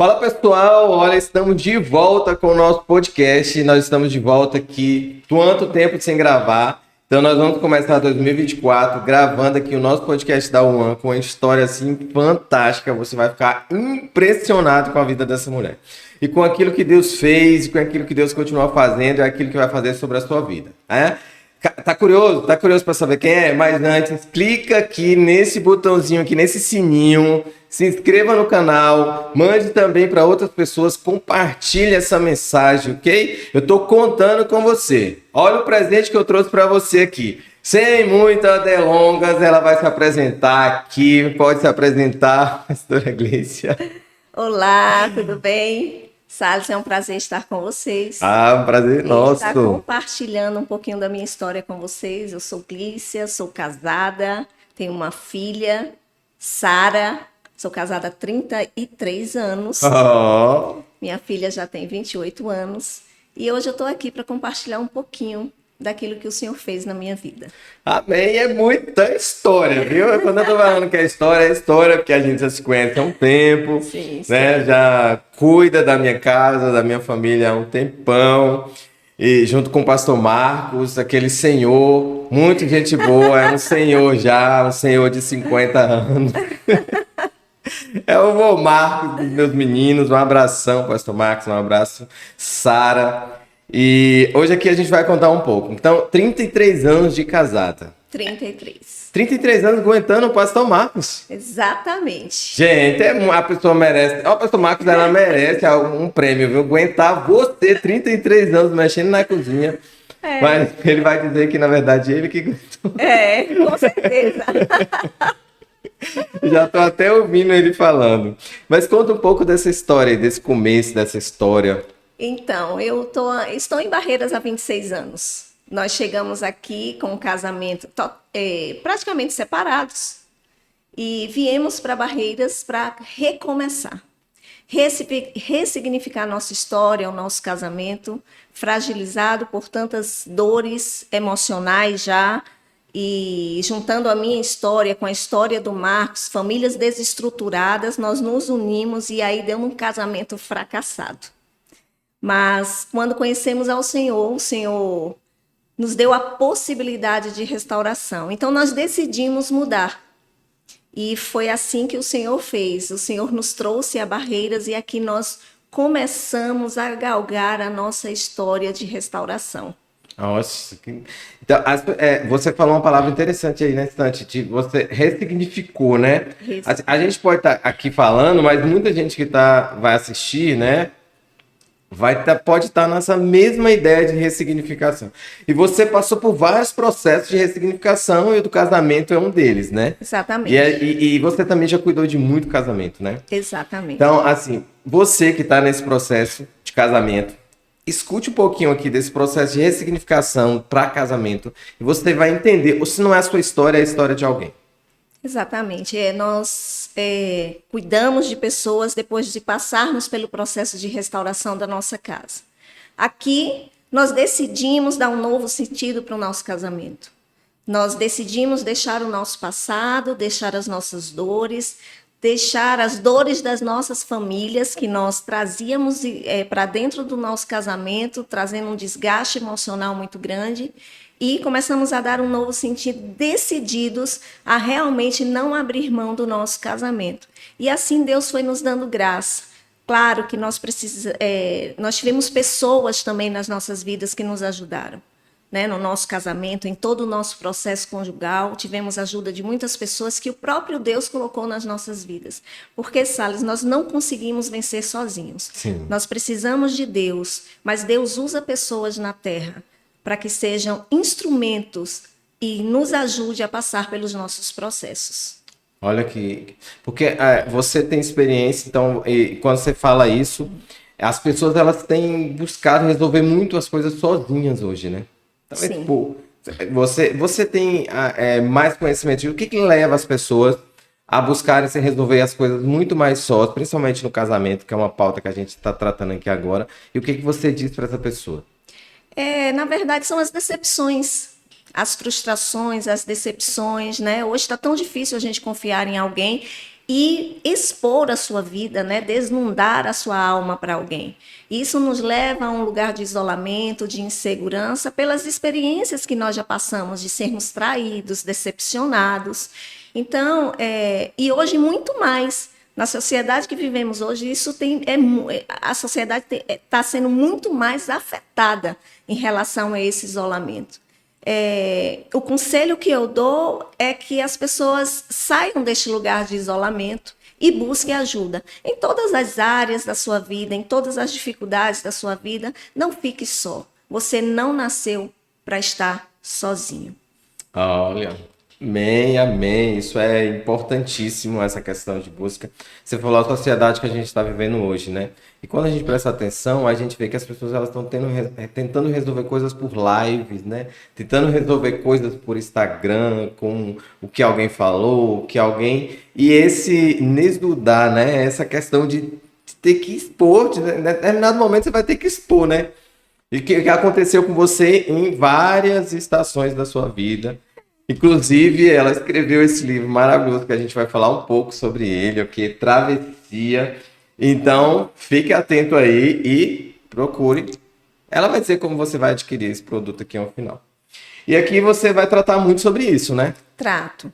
Fala pessoal, olha, estamos de volta com o nosso podcast, nós estamos de volta aqui, quanto tempo sem gravar, então nós vamos começar 2024 gravando aqui o nosso podcast da UAN com uma história assim fantástica, você vai ficar impressionado com a vida dessa mulher, e com aquilo que Deus fez, e com aquilo que Deus continua fazendo, e aquilo que vai fazer sobre a sua vida, né? Tá curioso? Tá curioso para saber quem é? Mas antes, clica aqui nesse botãozinho aqui, nesse sininho, se inscreva no canal, mande também para outras pessoas, compartilhe essa mensagem, ok? Eu tô contando com você. Olha o presente que eu trouxe para você aqui. Sem muitas delongas, ela vai se apresentar aqui. Pode se apresentar, pastora Glícia. Olá, tudo bem? Salles, é um prazer estar com vocês. Um prazer nosso. Estar compartilhando um pouquinho da minha história com vocês. Eu sou Glícia, sou casada, tenho uma filha, Sara. Sou casada há 33 anos. Minha filha já tem 28 anos. E hoje eu estou aqui para compartilhar um pouquinho daquilo que o Senhor fez na minha vida. Amém, é muita história, viu? Quando eu tô falando que é história, porque a gente já se conhece há um tempo, sim, né? sim. Já cuida da minha casa, da minha família há um tempão. E junto com o pastor Marcos, aquele senhor, muito gente boa, é um senhor já, um senhor de 50 anos. É o vô Marcos dos meus meninos, um abração, pastor Marcos, um abraço, Sara. E hoje aqui a gente vai contar um pouco. Então, 33 anos de casada. 33. 33 anos aguentando o pastor Marcos. Exatamente. Gente, a pessoa merece. O pastor Marcos, ela merece um prêmio, viu? Aguentar você 33 anos mexendo na cozinha. Mas ele vai dizer que, na verdade, ele que aguentou. Com certeza. Já tô até ouvindo ele falando. Mas conta um pouco dessa história, desse começo dessa história. Então, estou em Barreiras há 26 anos. Nós chegamos aqui com um casamento praticamente separados e viemos para Barreiras para recomeçar, ressignificar a nossa história, o nosso casamento, fragilizado por tantas dores emocionais já, e juntando a minha história com a história do Marcos, famílias desestruturadas, nós nos unimos e aí deu um casamento fracassado. Mas quando conhecemos ao Senhor, o Senhor nos deu a possibilidade de restauração. Então nós decidimos mudar. E foi assim que o Senhor fez. O Senhor nos trouxe a Barreiras e aqui nós começamos a galgar a nossa história de restauração. Nossa, então, você falou uma palavra interessante aí, né, instante, você ressignificou, né? A gente pode estar aqui falando, mas muita gente que vai assistir, né, pode estar nessa mesma ideia de ressignificação. E você passou por vários processos de ressignificação e o do casamento é um deles, né? Exatamente. E você também já cuidou de muito casamento, né? Exatamente. Então, assim, você que está nesse processo de casamento, escute um pouquinho aqui desse processo de ressignificação para casamento e você vai entender, ou se não é a sua história, é a história de alguém. Exatamente. Nós cuidamos de pessoas depois de passarmos pelo processo de restauração da nossa casa. Aqui, nós decidimos dar um novo sentido para o nosso casamento. Nós decidimos deixar o nosso passado, deixar as nossas dores, deixar as dores das nossas famílias que nós trazíamos para dentro do nosso casamento, trazendo um desgaste emocional muito grande. E começamos a dar um novo sentido, decididos a realmente não abrir mão do nosso casamento. E assim Deus foi nos dando graça. Claro que nós tivemos pessoas também nas nossas vidas que nos ajudaram, né? No nosso casamento, em todo o nosso processo conjugal, tivemos ajuda de muitas pessoas que o próprio Deus colocou nas nossas vidas. Porque, Salles, nós não conseguimos vencer sozinhos. Sim. Nós precisamos de Deus, mas Deus usa pessoas na terra para que sejam instrumentos e nos ajude a passar pelos nossos processos. Olha que... Porque você tem experiência, então, e quando você fala isso, as pessoas elas têm buscado resolver muito as coisas sozinhas hoje, né? Então, Sim. Tipo, você tem mais conhecimento. O que leva as pessoas a buscarem se resolver as coisas muito mais sós, principalmente no casamento, que é uma pauta que a gente está tratando aqui agora. E o que você diz para essa pessoa? Na verdade, são as decepções, as frustrações, as decepções, né? Hoje está tão difícil a gente confiar em alguém e expor a sua vida, né? Desnudar a sua alma para alguém. Isso nos leva a um lugar de isolamento, de insegurança, pelas experiências que nós já passamos, de sermos traídos, decepcionados. Então, e hoje muito mais. Na sociedade que vivemos hoje, a sociedade está sendo muito mais afetada em relação a esse isolamento. O conselho que eu dou é que as pessoas saiam deste lugar de isolamento e busquem ajuda. Em todas as áreas da sua vida, em todas as dificuldades da sua vida, não fique só. Você não nasceu para estar sozinho. Olha, amém, amém. Isso é importantíssimo, essa questão de busca. Você falou a sociedade que a gente está vivendo hoje, né? E quando a gente presta atenção, a gente vê que as pessoas elas estão tentando resolver coisas por lives, né? Tentando resolver coisas por Instagram, com o que alguém falou, o que alguém... E esse desnudar, né? Essa questão de ter que expor, em determinado momento você vai ter que expor, né? E o que aconteceu com você em várias estações da sua vida. Inclusive, ela escreveu esse livro maravilhoso que a gente vai falar um pouco sobre ele, que é Travessia. Então, fique atento aí e procure. Ela vai dizer como você vai adquirir esse produto aqui ao final. E aqui você vai tratar muito sobre isso, né? Trato.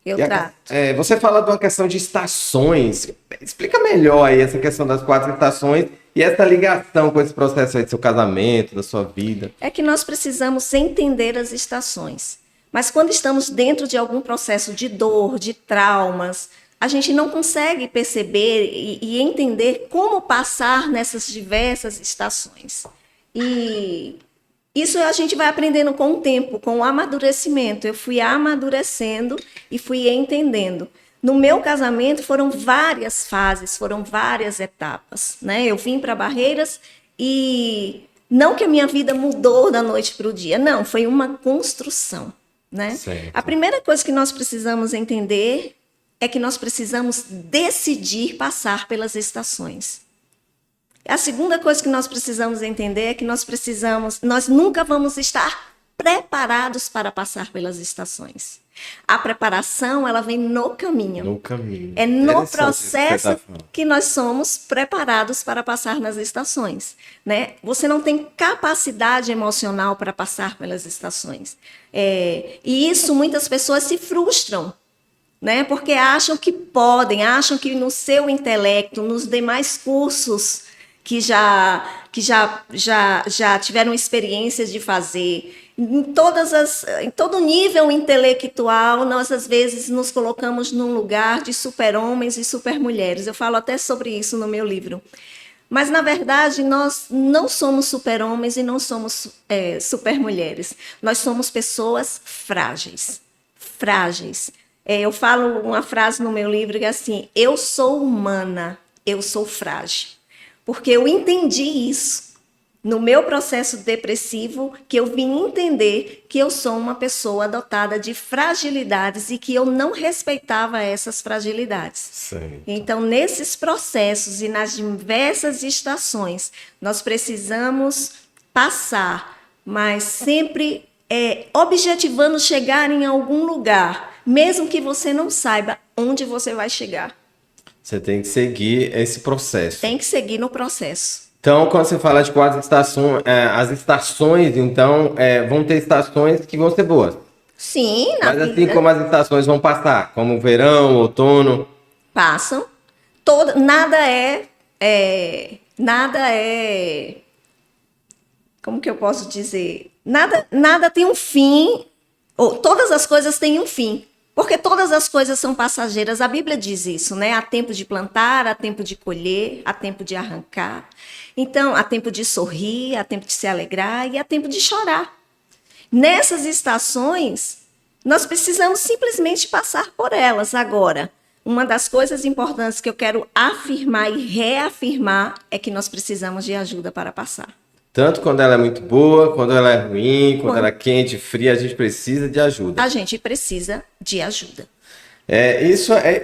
Eu trato. Você fala de uma questão de estações. Explica melhor aí essa questão das 4 estações e essa ligação com esse processo aí do seu casamento, da sua vida. É que nós precisamos entender as estações. Mas quando estamos dentro de algum processo de dor, de traumas, a gente não consegue perceber e entender como passar nessas diversas estações. E isso a gente vai aprendendo com o tempo, com o amadurecimento. Eu fui amadurecendo e fui entendendo. No meu casamento foram várias fases, foram várias etapas, né? Eu vim para Barreiras e não que a minha vida mudou da noite para o dia, não, foi uma construção, né? Certo. A primeira coisa que nós precisamos entender é que nós precisamos decidir passar pelas estações. A segunda coisa que nós precisamos entender é que nós nunca vamos estar preparados para passar pelas estações. A preparação, ela vem no caminho. No caminho. É no processo que nós somos preparados para passar nas estações, né? Você não tem capacidade emocional para passar pelas estações. E isso muitas pessoas se frustram, né? Porque acham que podem, acham que no seu intelecto, nos demais cursos que já tiveram experiências de fazer, em todo nível intelectual, nós às vezes nos colocamos num lugar de super-homens e super-mulheres. Eu falo até sobre isso no meu livro. Mas, na verdade, nós não somos super-homens e não somos super-mulheres. Nós somos pessoas frágeis. Frágeis. Eu falo uma frase no meu livro que é assim: eu sou humana, eu sou frágil. Porque eu entendi isso no meu processo depressivo, que eu vim entender que eu sou uma pessoa dotada de fragilidades e que eu não respeitava essas fragilidades. Certo. Então, nesses processos e nas diversas estações, nós precisamos passar, mas sempre objetivando chegar em algum lugar, mesmo que você não saiba onde você vai chegar. Você tem que seguir esse processo. Tem que seguir no processo. Então, quando você fala de 4 estações, as estações, então, vão ter estações que vão ser boas. Sim, na vida. Mas assim vida. como as estações vão passar, como o verão, outono. Passam. Nada é... Como que eu posso dizer? Nada tem um fim. Todas as coisas têm um fim. Porque todas as coisas são passageiras. A Bíblia diz isso, né? Há tempo de plantar, há tempo de colher, há tempo de arrancar. Então, há tempo de sorrir, há tempo de se alegrar e há tempo de chorar. Nessas estações, nós precisamos simplesmente passar por elas. Agora, uma das coisas importantes que eu quero afirmar e reafirmar é que nós precisamos de ajuda para passar. Tanto quando ela é muito boa, quando ela é ruim, quando ela é quente, fria, a gente precisa de ajuda. A gente precisa de ajuda.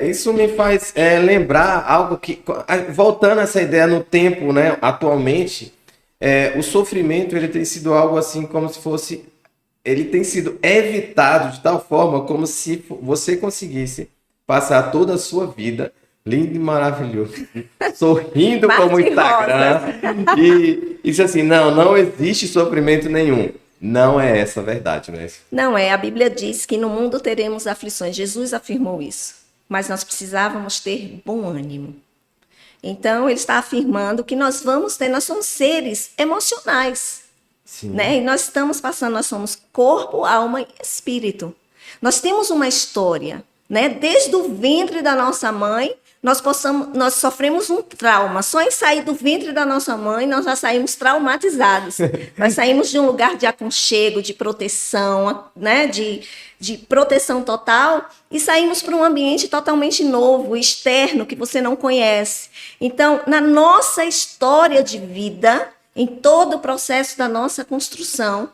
Isso me faz lembrar algo que, voltando a essa ideia no tempo, né, atualmente, o sofrimento ele tem sido algo assim como se fosse, ele tem sido evitado de tal forma como se você conseguisse passar toda a sua vida lindo e maravilhoso, sorrindo Mar como o de Instagram. E isso assim, não existe sofrimento nenhum. Não é essa a verdade, não é isso? Não é, a Bíblia diz que no mundo teremos aflições. Jesus afirmou isso. Mas nós precisávamos ter bom ânimo. Então, ele está afirmando que nós somos seres emocionais. Sim. Né? E nós estamos passando, nós somos corpo, alma e espírito. Nós temos uma história, né? Desde o ventre da nossa mãe, nós sofremos um trauma. Só em sair do ventre da nossa mãe, nós já saímos traumatizados. Nós saímos de um lugar de aconchego, de proteção, né? De proteção total, e saímos para um ambiente totalmente novo, externo, que você não conhece. Então, na nossa história de vida, em todo o processo da nossa construção,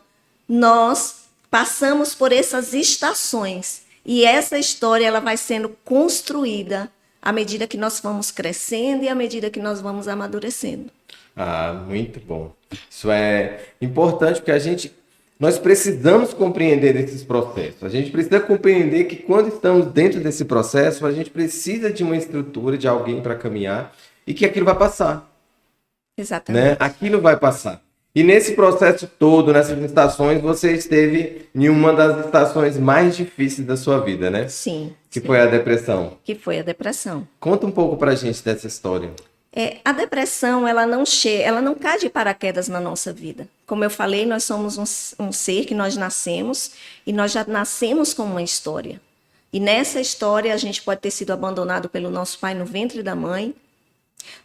nós passamos por essas estações. E essa história ela vai sendo construída à medida que nós vamos crescendo e à medida que nós vamos amadurecendo. Ah, muito bom. Isso é importante porque nós precisamos compreender esses processos. A gente precisa compreender que quando estamos dentro desse processo, a gente precisa de uma estrutura, de alguém para caminhar e que aquilo vai passar. Exatamente. Né? Aquilo vai passar. E nesse processo todo, nessas estações, você esteve em uma das estações mais difíceis da sua vida, né? Sim. Que foi a depressão. Que foi a depressão. Conta um pouco pra gente dessa história. A depressão, ela não cai de paraquedas na nossa vida. Como eu falei, nós somos um ser que nós nascemos e nós já nascemos com uma história. E nessa história a gente pode ter sido abandonado pelo nosso pai no ventre da mãe.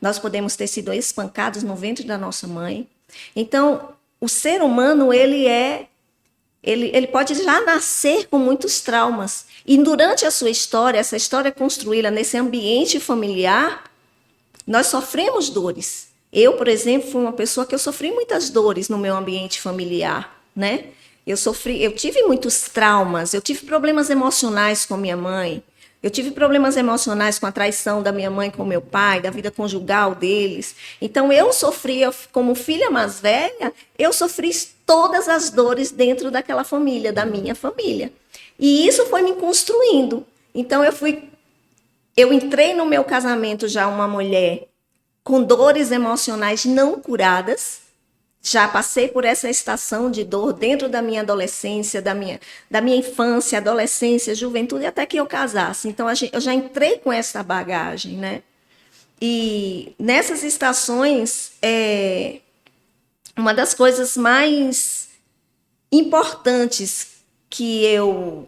Nós podemos ter sido espancados no ventre da nossa mãe. Então, o ser humano, ele pode já nascer com muitos traumas. E durante a sua história, essa história construída nesse ambiente familiar, nós sofremos dores. Eu, por exemplo, fui uma pessoa que eu sofri muitas dores no meu ambiente familiar, né? Eu tive muitos traumas, eu tive problemas emocionais com minha mãe, eu tive problemas emocionais com a traição da minha mãe com meu pai, da vida conjugal deles. Então, eu sofria, como filha mais velha, eu sofri todas as dores dentro daquela família, da minha família. E isso foi me construindo. Então, eu entrei no meu casamento já uma mulher com dores emocionais não curadas. Já passei por essa estação de dor dentro da minha adolescência, da minha infância, adolescência, juventude, até que eu casasse. Então, eu já entrei com essa bagagem, né? E nessas estações, uma das coisas mais importantes que eu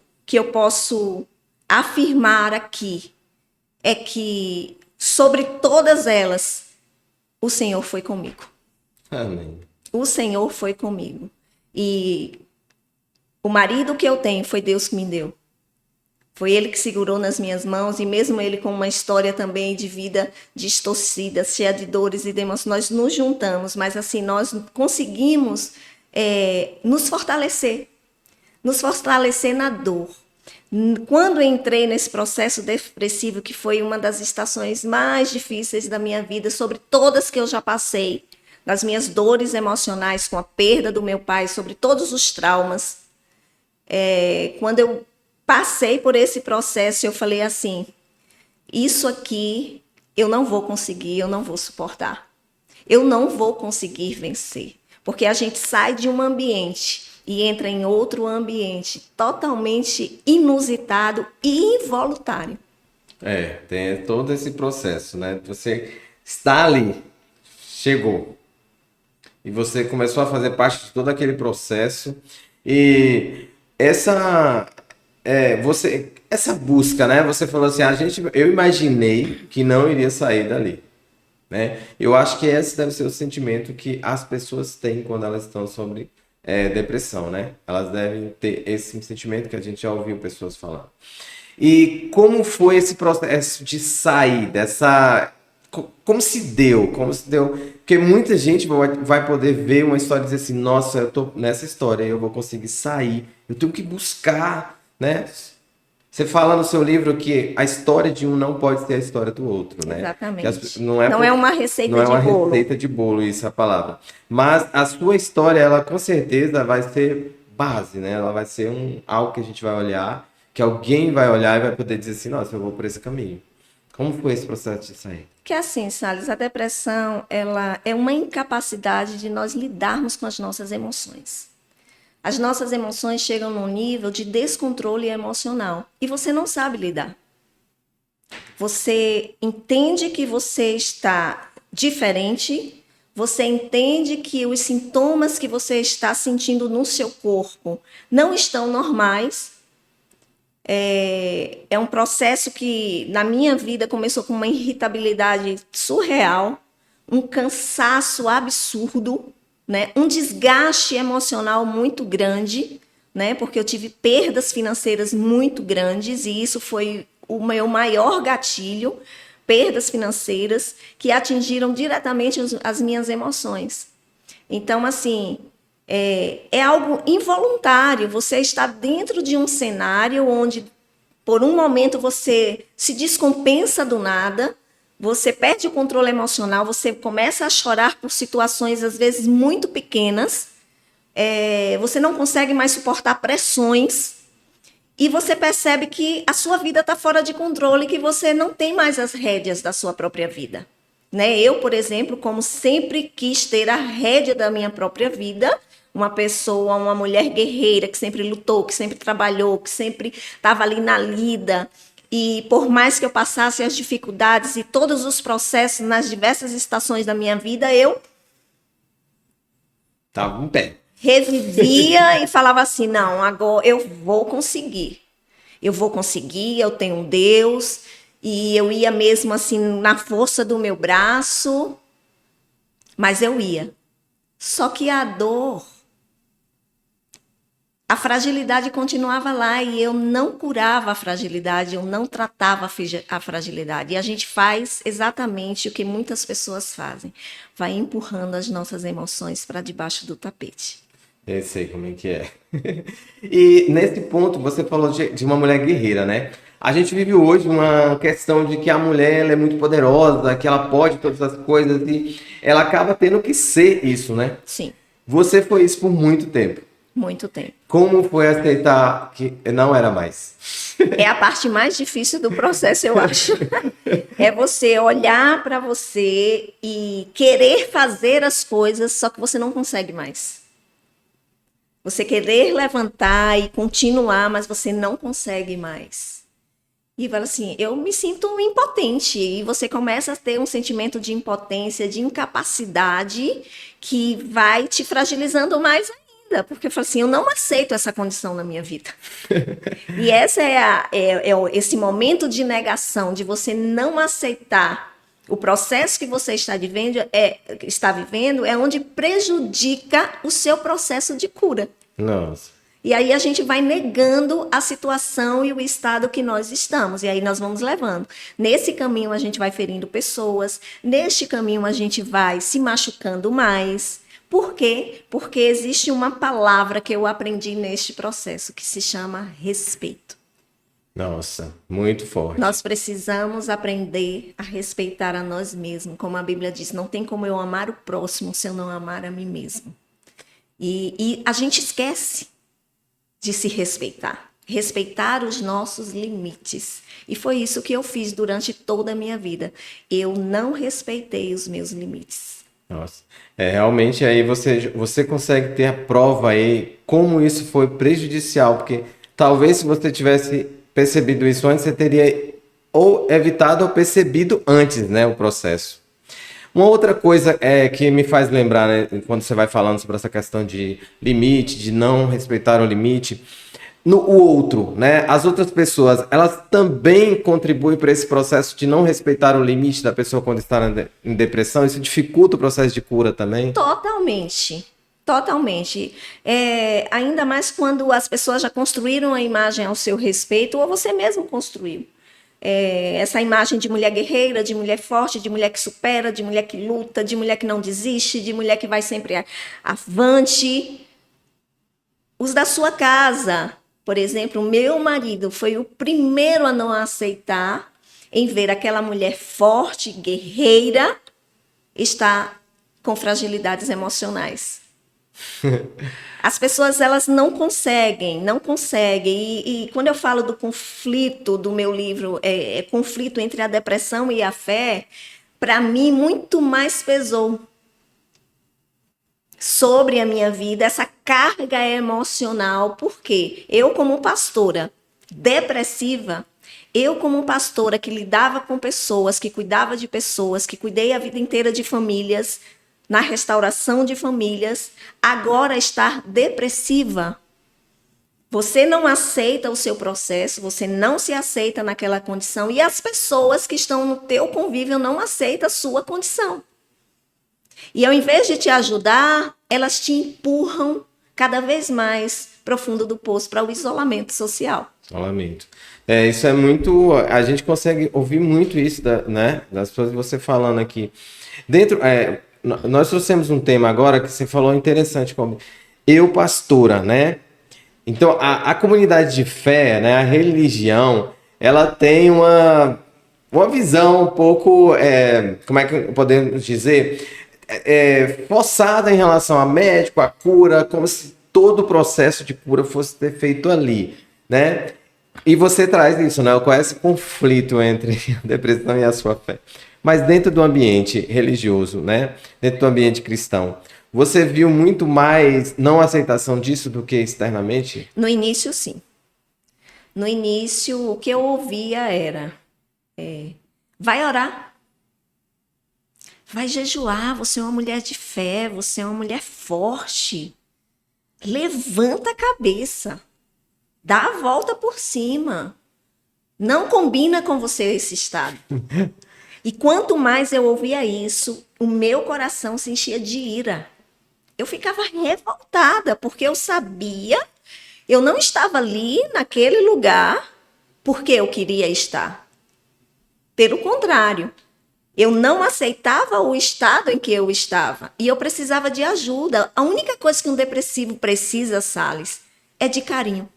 posso afirmar aqui é que, sobre todas elas, o Senhor foi comigo. Amém. O Senhor foi comigo. E o marido que eu tenho foi Deus que me deu. Foi Ele que segurou nas minhas mãos, e mesmo ele com uma história também de vida distorcida, cheia de dores e demônios, nós nos juntamos, mas assim, nós conseguimos nos fortalecer na dor. Quando eu entrei nesse processo depressivo, que foi uma das estações mais difíceis da minha vida, sobre todas que eu já passei, das minhas dores emocionais com a perda do meu pai, sobre todos os traumas. Quando eu passei por esse processo, eu falei assim, isso aqui eu não vou conseguir, eu não vou suportar. Eu não vou conseguir vencer. Porque a gente sai de um ambiente e entra em outro ambiente totalmente inusitado e involuntário. Tem todo esse processo, né? Você está ali, chegou. E você começou a fazer parte de todo aquele processo. E essa busca, né? Você falou assim, eu imaginei que não iria sair dali, né? Eu acho que esse deve ser o sentimento que as pessoas têm quando elas estão sobre depressão, né? Elas devem ter esse sentimento que a gente já ouviu pessoas falando. E como foi esse processo de sair dessa... Como se deu? Porque muita gente vai poder ver uma história e dizer assim, nossa, eu tô nessa história, eu vou conseguir sair, eu tenho que buscar, né? Você fala no seu livro que a história de um não pode ser a história do outro, né? Exatamente. Não é uma receita de bolo. Não é uma receita de bolo, isso é a palavra. Mas a sua história, ela com certeza vai ser base, né? Ela vai ser algo que a gente vai olhar que alguém vai olhar e vai poder dizer assim, nossa, eu vou por esse caminho. Como foi esse processo de sair? Que assim, Salles, a depressão, ela é uma incapacidade de nós lidarmos com as nossas emoções. As nossas emoções chegam num nível de descontrole emocional e você não sabe lidar. Você entende que você está diferente, você entende que os sintomas que você está sentindo no seu corpo não estão normais. É um processo que, na minha vida, começou com uma irritabilidade surreal, um cansaço absurdo, né? Um desgaste emocional muito grande, né? Porque eu tive perdas financeiras muito grandes e isso foi o meu maior gatilho, perdas financeiras que atingiram diretamente as minhas emoções. Então, assim, é algo involuntário. Você está dentro de um cenário onde, por um momento, você se descompensa do nada, você perde o controle emocional, você começa a chorar por situações, às vezes, muito pequenas, você não consegue mais suportar pressões, e você percebe que a sua vida está fora de controle, que você não tem mais as rédeas da sua própria vida. Né? Eu, por exemplo, como sempre quis ter a rédea da minha própria vida, uma pessoa, uma mulher guerreira, que sempre lutou, que sempre trabalhou, que sempre estava ali na lida. E por mais que eu passasse as dificuldades e todos os processos nas diversas estações da minha vida, eu Tava em pé. revivia e falava assim, não, agora eu vou conseguir. Eu vou conseguir, eu tenho um Deus. E eu ia mesmo assim na força do meu braço, mas eu ia. Só que a dor, a fragilidade continuava lá e eu não curava a fragilidade, eu não tratava a fragilidade. E a gente faz exatamente o que muitas pessoas fazem, vai empurrando as nossas emoções para debaixo do tapete. Eu sei como é que é. E nesse ponto, você falou de uma mulher guerreira, né? A gente vive hoje uma questão de que a mulher ela é muito poderosa, que ela pode todas as coisas e ela acaba tendo que ser isso, né? Sim. Você foi isso por muito tempo. Muito tempo. Como foi aceitar que não era mais? É a parte mais difícil do processo, eu acho. É você olhar para você e querer fazer as coisas, só que você não consegue mais. Você querer levantar e continuar, mas você não consegue mais. E fala assim, eu me sinto impotente. E você começa a ter um sentimento de impotência, de incapacidade, que vai te fragilizando mais ainda. Porque fala assim, eu não aceito essa condição na minha vida. E essa esse momento de negação, de você não aceitar o processo que você está vivendo, é onde prejudica o seu processo de cura. Nossa. E aí a gente vai negando a situação e o estado que nós estamos. E aí nós vamos levando. Nesse caminho a gente vai ferindo pessoas. Neste caminho a gente vai se machucando mais. Por quê? Porque existe uma palavra que eu aprendi neste processo que se chama respeito. Nossa, muito forte. Nós precisamos aprender a respeitar a nós mesmos. Como a Bíblia diz, não tem como eu amar o próximo se eu não amar a mim mesmo. E a gente esquece de se respeitar. Respeitar os nossos limites. E foi isso que eu fiz durante toda a minha vida. Eu não respeitei os meus limites. Nossa. Realmente aí você consegue ter a prova aí como isso foi prejudicial, porque talvez se você tivesse percebido isso antes, você teria ou evitado ou percebido antes, né, o processo. Uma outra coisa que me faz lembrar, né, quando você vai falando sobre essa questão de limite, de não respeitar o limite, o outro, né, as outras pessoas, elas também contribuem para esse processo de não respeitar o limite da pessoa quando está em depressão? Isso dificulta o processo de cura também? Totalmente. Totalmente. Ainda mais quando as pessoas já construíram a imagem ao seu respeito ou você mesmo construiu. Essa imagem de mulher guerreira, de mulher forte, de mulher que supera, de mulher que luta, de mulher que não desiste, de mulher que vai sempre avante. Os da sua casa, por exemplo, o meu marido foi o primeiro a não aceitar em ver aquela mulher forte, guerreira, estar com fragilidades emocionais. As pessoas, elas não conseguem. E quando eu falo do conflito do meu livro, conflito entre a depressão e a fé, para mim muito mais pesou sobre a minha vida essa carga emocional, porque eu como pastora depressiva, eu como pastora que lidava com pessoas, que cuidava de pessoas, que cuidei a vida inteira de famílias, na restauração de famílias, agora estar depressiva. Você não aceita o seu processo, você não se aceita naquela condição e as pessoas que estão no teu convívio não aceitam a sua condição. E ao invés de te ajudar, elas te empurram cada vez mais profundo do poço para o isolamento social. Isolamento. Isso é muito... A gente consegue ouvir muito isso, né? Das pessoas que você falando aqui. Nós trouxemos um tema agora que você falou interessante, como eu pastora, né? Então, a comunidade de fé, né? A religião, ela tem uma visão um pouco, como é que podemos dizer... forçada em relação a médico, a cura, como se todo o processo de cura fosse ter feito ali, né? E você traz isso, né? Qual é esse conflito entre a depressão e a sua fé? Mas dentro do ambiente religioso, né? Dentro do ambiente cristão, você viu muito mais não aceitação disso do que externamente? No início, sim. No início, o que eu ouvia era, vai orar. Vai jejuar, você é uma mulher de fé, você é uma mulher forte. Levanta a cabeça. Dá a volta por cima. Não combina com você esse estado. E quanto mais eu ouvia isso, o meu coração se enchia de ira. Eu ficava revoltada, porque eu sabia, eu não estava ali naquele lugar porque eu queria estar. Pelo contrário. Eu não aceitava o estado em que eu estava e eu precisava de ajuda. A única coisa que um depressivo precisa, Salles, é de carinho,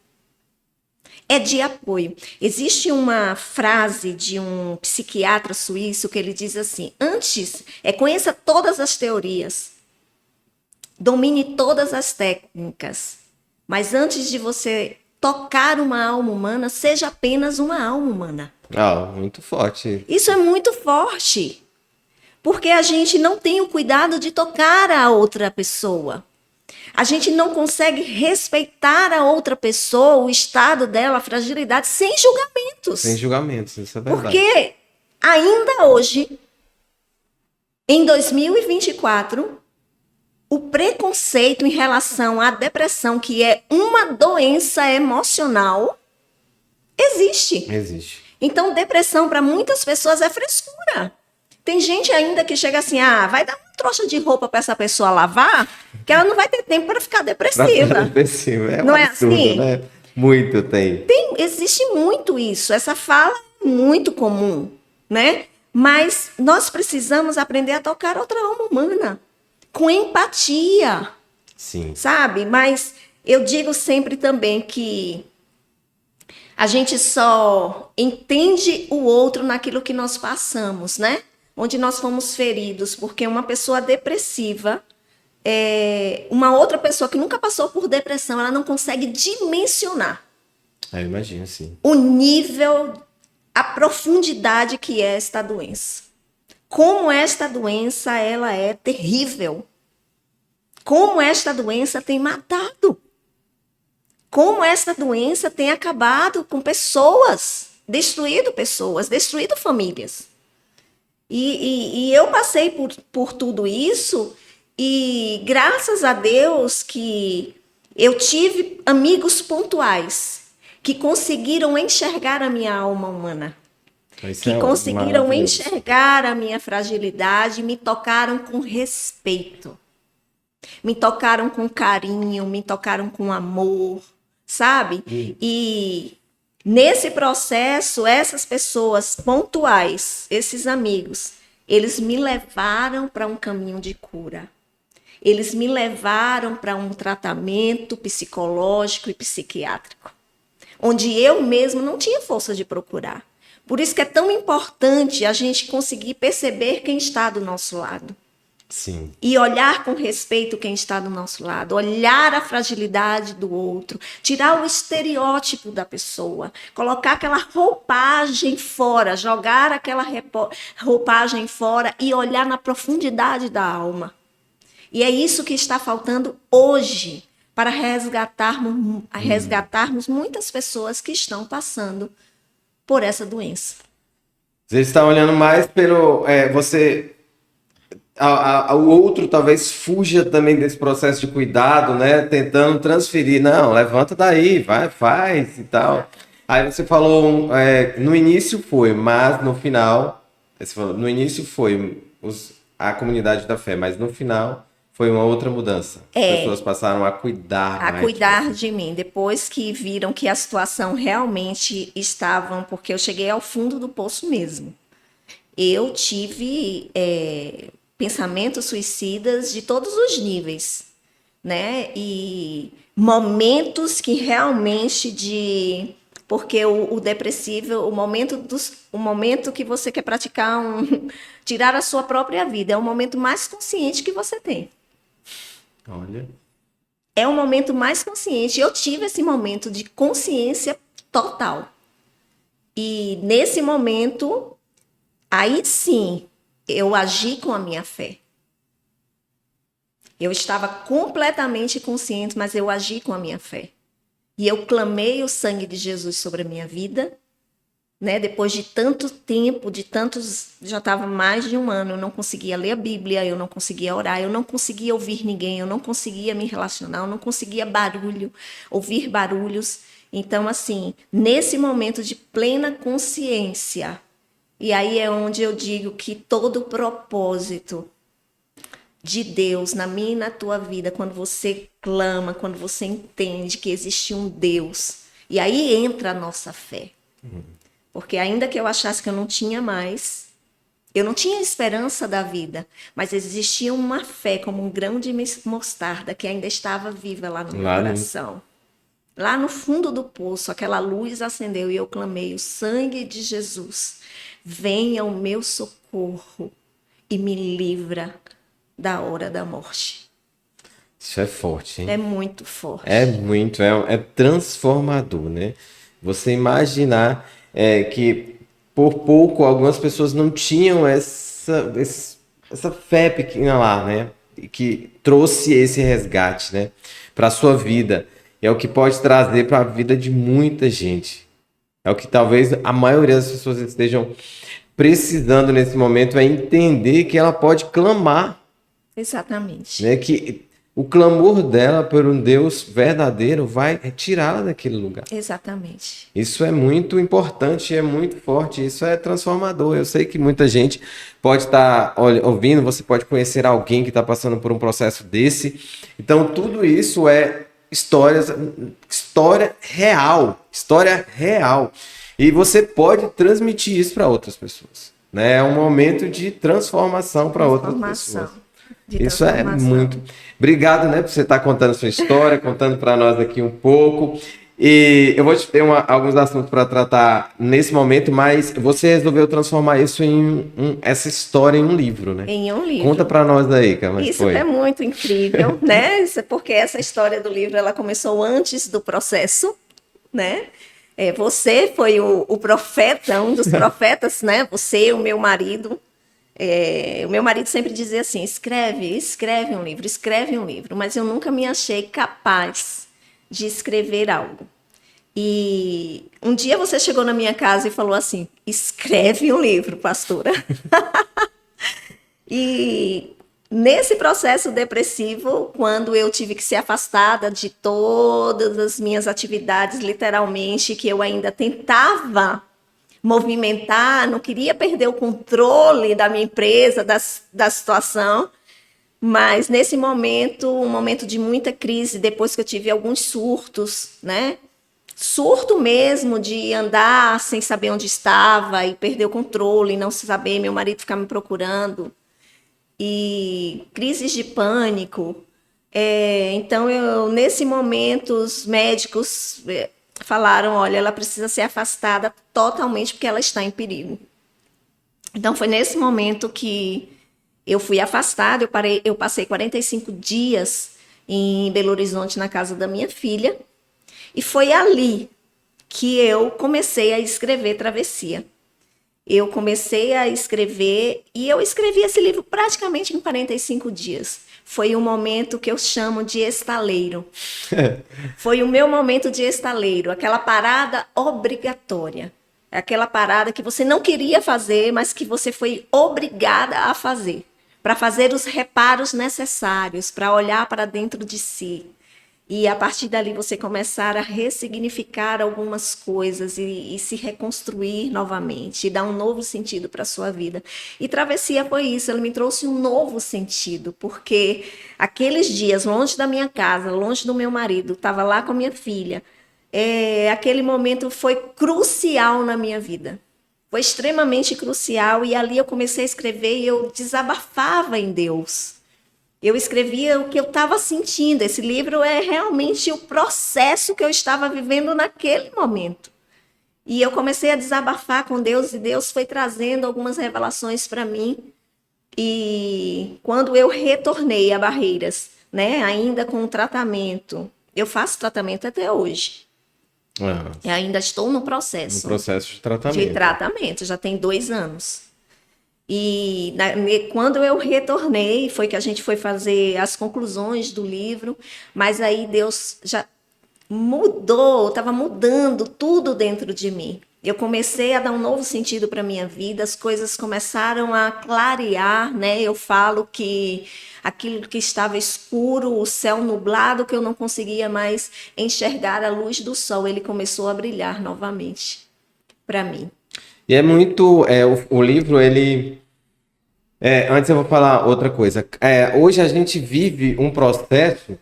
é de apoio. Existe uma frase de um psiquiatra suíço que ele diz assim, conheça todas as teorias, domine todas as técnicas, mas antes de você tocar uma alma humana, seja apenas uma alma humana. Muito forte. Isso é muito forte, porque a gente não tem o cuidado de tocar a outra pessoa. A gente não consegue respeitar a outra pessoa, o estado dela, a fragilidade, sem julgamentos. Sem julgamentos, isso é verdade. Porque ainda hoje, em 2024, o preconceito em relação à depressão, que é uma doença emocional, existe. Existe. Então, depressão para muitas pessoas é frescura. Tem gente ainda que chega assim, vai dar uma trouxa de roupa para essa pessoa lavar, que ela não vai ter tempo para ficar depressiva. Não é absurdo, assim? Né? Muito tem. Existe muito isso. Essa fala é muito comum, né? Mas nós precisamos aprender a tocar outra alma humana, com empatia. Sim. Sabe? Mas eu digo sempre também que a gente só entende o outro naquilo que nós passamos, né? Onde nós fomos feridos, porque uma pessoa depressiva, uma outra pessoa que nunca passou por depressão, ela não consegue dimensionar. Eu imagino, sim. O nível, a profundidade que é esta doença. Como esta doença, ela é terrível. Como esta doença tem matado. Como esta doença tem acabado com pessoas, destruído famílias. E eu passei por tudo isso e graças a Deus que eu tive amigos pontuais que conseguiram enxergar a minha alma humana, que conseguiram enxergar a minha fragilidade, me tocaram com respeito, me tocaram com carinho, me tocaram com amor, sabe? E nesse processo, essas pessoas pontuais, esses amigos, eles me levaram para um caminho de cura. Eles me levaram para um tratamento psicológico e psiquiátrico, onde eu mesmo não tinha força de procurar. Por isso que é tão importante a gente conseguir perceber quem está do nosso lado. Sim. E olhar com respeito quem está do nosso lado, olhar a fragilidade do outro, tirar o estereótipo da pessoa, colocar aquela roupagem fora, jogar aquela roupagem fora e olhar na profundidade da alma. E é isso que está faltando hoje para resgatarmos muitas pessoas que estão passando por essa doença. Você está olhando mais pelo... o outro talvez fuja também desse processo de cuidado, né? Tentando transferir. Não, levanta daí, vai, faz e tal. Aí você falou, no início foi, mas no final... Você falou, no início foi a comunidade da fé, mas no final foi uma outra mudança. As pessoas passaram a cuidar mais. A cuidar de mim. Depois que viram que a situação realmente estava... Porque eu cheguei ao fundo do poço mesmo. Eu tive... pensamentos suicidas de todos os níveis, né? E momentos que realmente porque o depressivo, o momento que você quer praticar tirar a sua própria vida, é o momento mais consciente que você tem. Olha. É o momento mais consciente. Eu tive esse momento de consciência total. E nesse momento, aí sim, eu agi com a minha fé. Eu estava completamente consciente, mas eu agi com a minha fé. E eu clamei o sangue de Jesus sobre a minha vida, né? Depois de tanto tempo, já estava mais de um ano, eu não conseguia ler a Bíblia, eu não conseguia orar, eu não conseguia ouvir ninguém, eu não conseguia me relacionar, eu não conseguia ouvir barulhos. Então, assim, nesse momento de plena consciência, e aí é onde eu digo que todo o propósito de Deus na minha e na tua vida, quando você clama, quando você entende que existe um Deus, e aí entra a nossa fé. Porque ainda que eu achasse que eu não tinha mais, eu não tinha esperança da vida, mas existia uma fé como um grão de mostarda que ainda estava viva lá no meu coração. Lá no fundo do poço, aquela luz acendeu e eu clamei: o sangue de Jesus, venha ao meu socorro e me livra da hora da morte. Isso é forte, hein? É muito forte. É transformador, né? Você imaginar que por pouco algumas pessoas não tinham essa fé pequena lá, né? Que trouxe esse resgate, né? Para a sua vida. É o que pode trazer para a vida de muita gente. É o que talvez a maioria das pessoas estejam precisando nesse momento, é entender que ela pode clamar. Exatamente. Né? Que o clamor dela por um Deus verdadeiro vai tirá-la daquele lugar. Exatamente. Isso é muito importante, é muito forte, isso é transformador. Eu sei que muita gente pode estar ouvindo, você pode conhecer alguém que está passando por um processo desse. Então, tudo isso é história real. E você pode transmitir isso para outras pessoas. Né? É um momento de transformação para outras pessoas. Isso é muito. Obrigado, né, por você estar contando sua história, contando para nós aqui um pouco. E eu vou te ter alguns assuntos para tratar nesse momento, mas você resolveu transformar isso essa história em um livro, né? Em um livro. Conta para nós aí, como é que Isso foi. é muito incrível, né? Isso é porque essa história do livro ela começou antes do processo, né? Você foi o profeta, um dos profetas, né? Você, o meu marido. O meu marido sempre dizia assim: escreve um livro, mas eu nunca me achei capaz de escrever algo. E um dia você chegou na minha casa e falou assim: escreve um livro, pastora. E nesse processo depressivo, quando eu tive que ser afastada de todas as minhas atividades, literalmente, que eu ainda tentava movimentar, não queria perder o controle da minha empresa, da situação, mas nesse momento, um momento de muita crise, depois que eu tive alguns surtos, né? Surto mesmo de andar sem saber onde estava e perder o controle, não saber, meu marido ficar me procurando, e crises de pânico. Então, nesse momento, os médicos falaram: olha, ela precisa ser afastada totalmente porque ela está em perigo. Então, foi nesse momento que Eu fui afastada, eu passei 45 dias em Belo Horizonte na casa da minha filha, e foi ali que eu comecei a escrever Travessia. Eu comecei a escrever e eu escrevi esse livro praticamente em 45 dias. Foi um momento que eu chamo de estaleiro. Foi o meu momento de estaleiro, aquela parada obrigatória. Aquela parada que você não queria fazer, mas que você foi obrigada a fazer. Para fazer os reparos necessários, para olhar para dentro de si. E a partir dali você começar a ressignificar algumas coisas e se reconstruir novamente, e dar um novo sentido para a sua vida. E Travessia foi isso, ela me trouxe um novo sentido, porque aqueles dias longe da minha casa, longe do meu marido, estava lá com a minha filha, aquele momento foi crucial na minha vida. Foi extremamente crucial e ali eu comecei a escrever e eu desabafava em Deus. Eu escrevia o que eu estava sentindo. Esse livro é realmente o processo que eu estava vivendo naquele momento. E eu comecei a desabafar com Deus e Deus foi trazendo algumas revelações para mim. E quando eu retornei a Barreiras, né, ainda com o tratamento, eu faço tratamento até hoje. E ainda estou no processo. No processo de tratamento. De tratamento, já tem 2 anos. E quando eu retornei, foi que a gente foi fazer as conclusões do livro, mas aí Deus já mudou, estava mudando tudo dentro de mim. Eu comecei a dar um novo sentido para a minha vida, as coisas começaram a clarear, né? Eu falo que aquilo que estava escuro, o céu nublado, que eu não conseguia mais enxergar a luz do sol, ele começou a brilhar novamente para mim. E é muito. O livro, ele. Antes eu vou falar outra coisa. Hoje a gente vive um processo,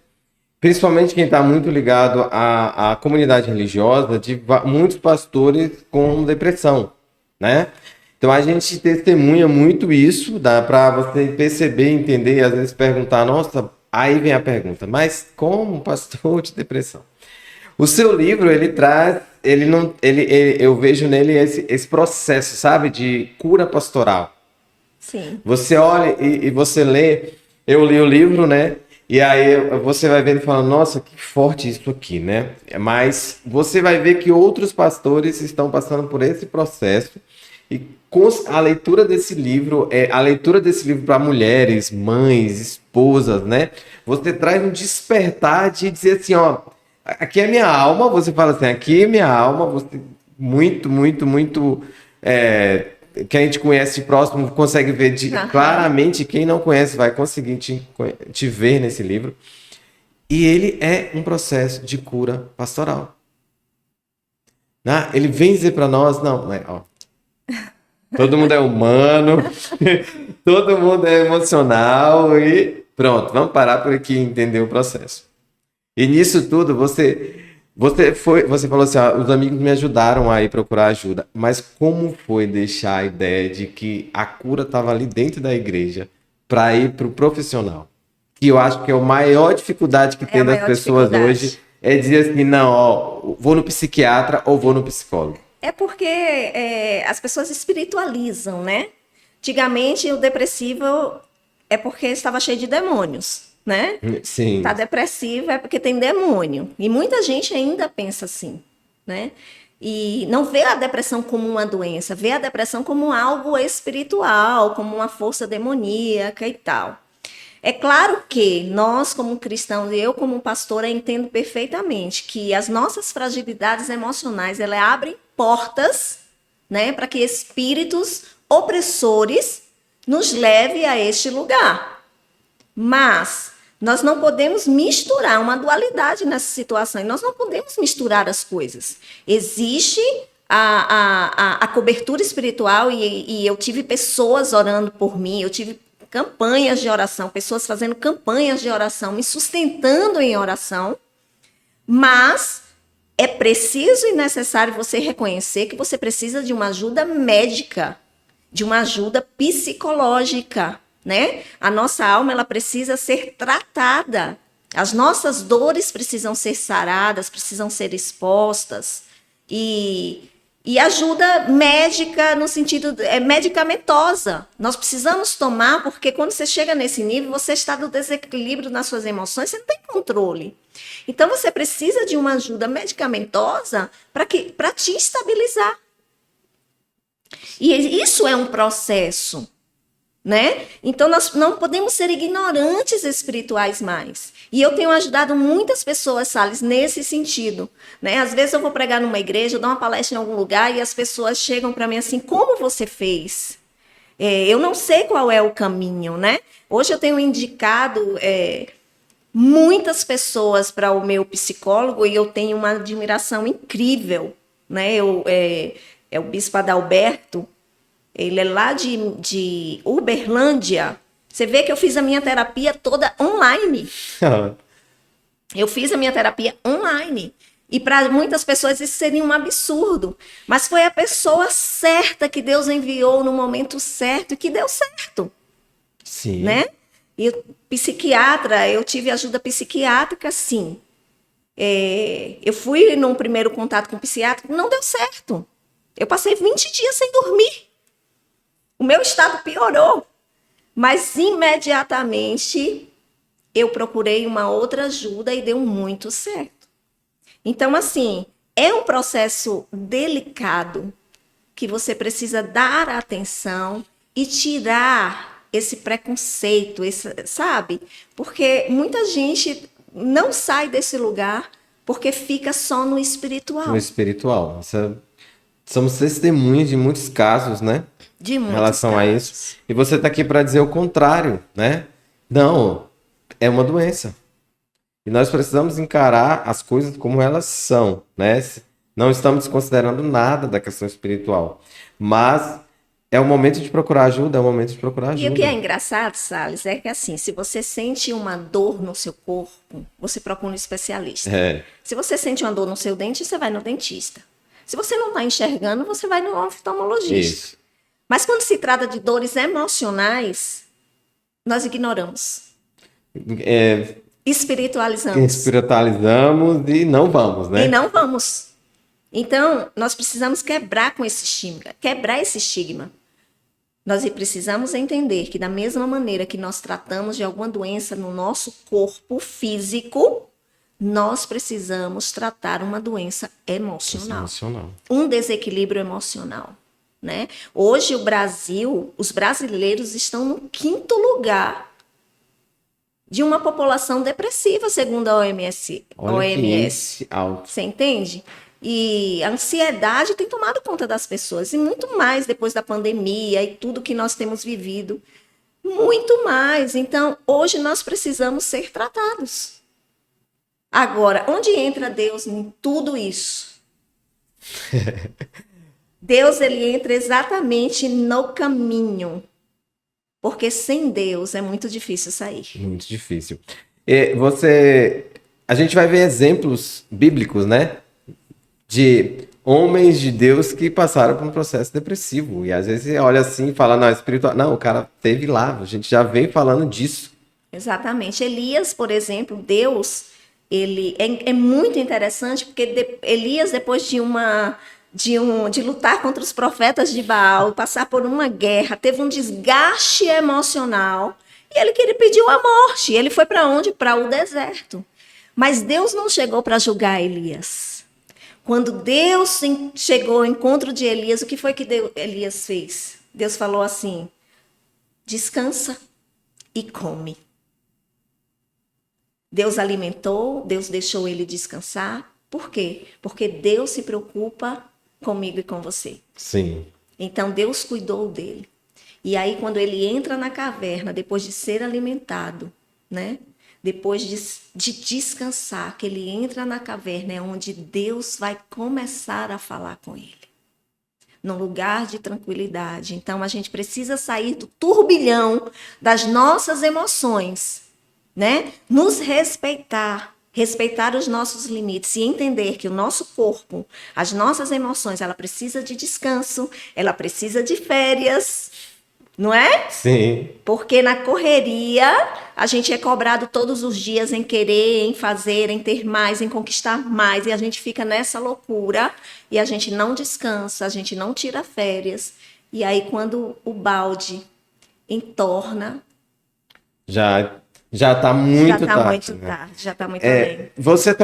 principalmente quem está muito ligado à comunidade religiosa, de muitos pastores com depressão, né? Então a gente testemunha muito isso, dá para você perceber, entender e às vezes perguntar, nossa, aí vem a pergunta, mas como pastor de depressão? O seu livro, ele traz, eu vejo nele esse processo, sabe, de cura pastoral. Sim. Você olha e você lê, eu li o livro, né? E aí você vai vendo e falando, nossa, que forte isso aqui, né? Mas você vai ver que outros pastores estão passando por esse processo e com a leitura desse livro, para mulheres, mães, esposas, né? Você traz um despertar de dizer assim, ó, aqui é minha alma, você fala assim, aqui é minha alma, você muito, muito, muito, que a gente conhece próximo, consegue ver claramente, quem não conhece vai conseguir te ver nesse livro. E ele é um processo de cura pastoral. Né? Ele vem dizer para nós, todo mundo é humano, todo mundo é emocional e pronto, vamos parar por aqui e entender o processo. E nisso tudo, você falou assim, os amigos me ajudaram a ir procurar ajuda. Mas como foi deixar a ideia de que a cura estava ali dentro da igreja para ir para o profissional? Que eu acho que é a maior dificuldade que tem das pessoas hoje é dizer assim, não, vou no psiquiatra ou vou no psicólogo. É porque as pessoas espiritualizam, né? Antigamente o depressivo é porque estava cheio de demônios. Né? Sim. Tá depressivo é porque tem demônio. E muita gente ainda pensa assim, né? E não vê a depressão como uma doença, vê a depressão como algo espiritual, como uma força demoníaca e tal. É claro que nós, como cristãos, e eu como pastora, entendo perfeitamente que as nossas fragilidades emocionais, elas abrem portas, né, para que espíritos opressores nos levem a este lugar. Mas nós não podemos misturar uma dualidade nessa situação. Nós não podemos misturar as coisas. Existe a cobertura espiritual e eu tive pessoas orando por mim, eu tive campanhas de oração, pessoas fazendo campanhas de oração, me sustentando em oração, mas é preciso e necessário você reconhecer que você precisa de uma ajuda médica, de uma ajuda psicológica, né? A nossa alma, ela precisa ser tratada. As nossas dores precisam ser saradas, precisam ser expostas. E E ajuda médica no sentido medicamentosa. Nós precisamos tomar, porque quando você chega nesse nível, você está no desequilíbrio nas suas emoções, você não tem controle. Então você precisa de uma ajuda medicamentosa para te estabilizar. E isso é um processo, né? Então nós não podemos ser ignorantes espirituais mais. E eu tenho ajudado muitas pessoas, Salles, nesse sentido, né? Às vezes eu vou pregar numa igreja, eu dou uma palestra em algum lugar e as pessoas chegam para mim assim: como você fez? Eu não sei qual é o caminho, né? Hoje eu tenho indicado muitas pessoas para o meu psicólogo e eu tenho uma admiração incrível, né? É o Bispo Adalberto. Ele é lá de Uberlândia. Você vê que eu fiz a minha terapia toda online. Eu fiz a minha terapia online. E para muitas pessoas isso seria um absurdo. Mas foi a pessoa certa que Deus enviou no momento certo e que deu certo. Sim. Né? E psiquiatra, eu tive ajuda psiquiátrica, sim. Eu fui num primeiro contato com o psiquiatra, não deu certo. Eu passei 20 dias sem dormir. O meu estado piorou, mas imediatamente eu procurei uma outra ajuda e deu muito certo. Então, assim, é um processo delicado que você precisa dar atenção e tirar esse preconceito, sabe? Porque muita gente não sai desse lugar porque fica só no espiritual. No espiritual. Somos testemunhas de muitos casos, né? De muitos em relação casos. a isso. E você está aqui para dizer o contrário, né? Não, é uma doença. E nós precisamos encarar as coisas como elas são, né? Não estamos desconsiderando nada da questão espiritual. Mas é o momento de procurar ajuda, é o momento de procurar ajuda. E o que é engraçado, Salles, é que assim, se você sente uma dor no seu corpo, você procura um especialista. Se você sente uma dor no seu dente, você vai no dentista. Se você não está enxergando, você vai no oftalmologista. Isso. Mas quando se trata de dores emocionais, nós ignoramos. Espiritualizamos. Espiritualizamos e não vamos, né? E não vamos. Então, nós precisamos quebrar com esse estigma, quebrar esse estigma. Nós precisamos entender que da mesma maneira que nós tratamos de alguma doença no nosso corpo físico, nós precisamos tratar uma doença emocional. Um desequilíbrio emocional. Né? Hoje o Brasil, os brasileiros estão no 5º lugar de uma população depressiva, segundo a OMS. Você entende? E a ansiedade tem tomado conta das pessoas, e muito mais depois da pandemia e tudo que nós temos vivido. Muito mais. Então, hoje nós precisamos ser tratados. Agora, onde entra Deus em tudo isso? Deus, ele entra exatamente no caminho. Porque sem Deus é muito difícil sair. Muito difícil. A gente vai ver exemplos bíblicos, né? De homens de Deus que passaram por um processo depressivo. E às vezes você olha assim e fala, não, espiritual. Não, o cara teve lá. A gente já vem falando disso. Exatamente. Elias, por exemplo, Deus, ele é muito interessante, porque Elias, depois de lutar contra os profetas de Baal, passar por uma guerra, teve um desgaste emocional e ele pediu a morte. Ele foi para onde? Para o deserto. Mas Deus não chegou para julgar Elias. Quando Deus chegou ao encontro de Elias, o que foi que Elias fez? Deus falou assim: descansa e come. Deus alimentou, Deus deixou ele descansar. Por quê? Porque Deus se preocupa comigo e com você. Sim. Então Deus cuidou dele. E aí quando ele entra na caverna, depois de ser alimentado, né? Depois de descansar, que ele entra na caverna, é onde Deus vai começar a falar com ele. Num lugar de tranquilidade. Então a gente precisa sair do turbilhão das nossas emoções, né? Nos respeitar. Respeitar os nossos limites e entender que o nosso corpo, as nossas emoções, ela precisa de descanso, ela precisa de férias, não é? Sim. Porque na correria a gente é cobrado todos os dias em querer, em fazer, em ter mais, em conquistar mais. E a gente fica nessa loucura e a gente não descansa, a gente não tira férias. E aí, quando o balde entorna, Já, já tá já muito está tarde, muito né? tarde, já está muito além. Você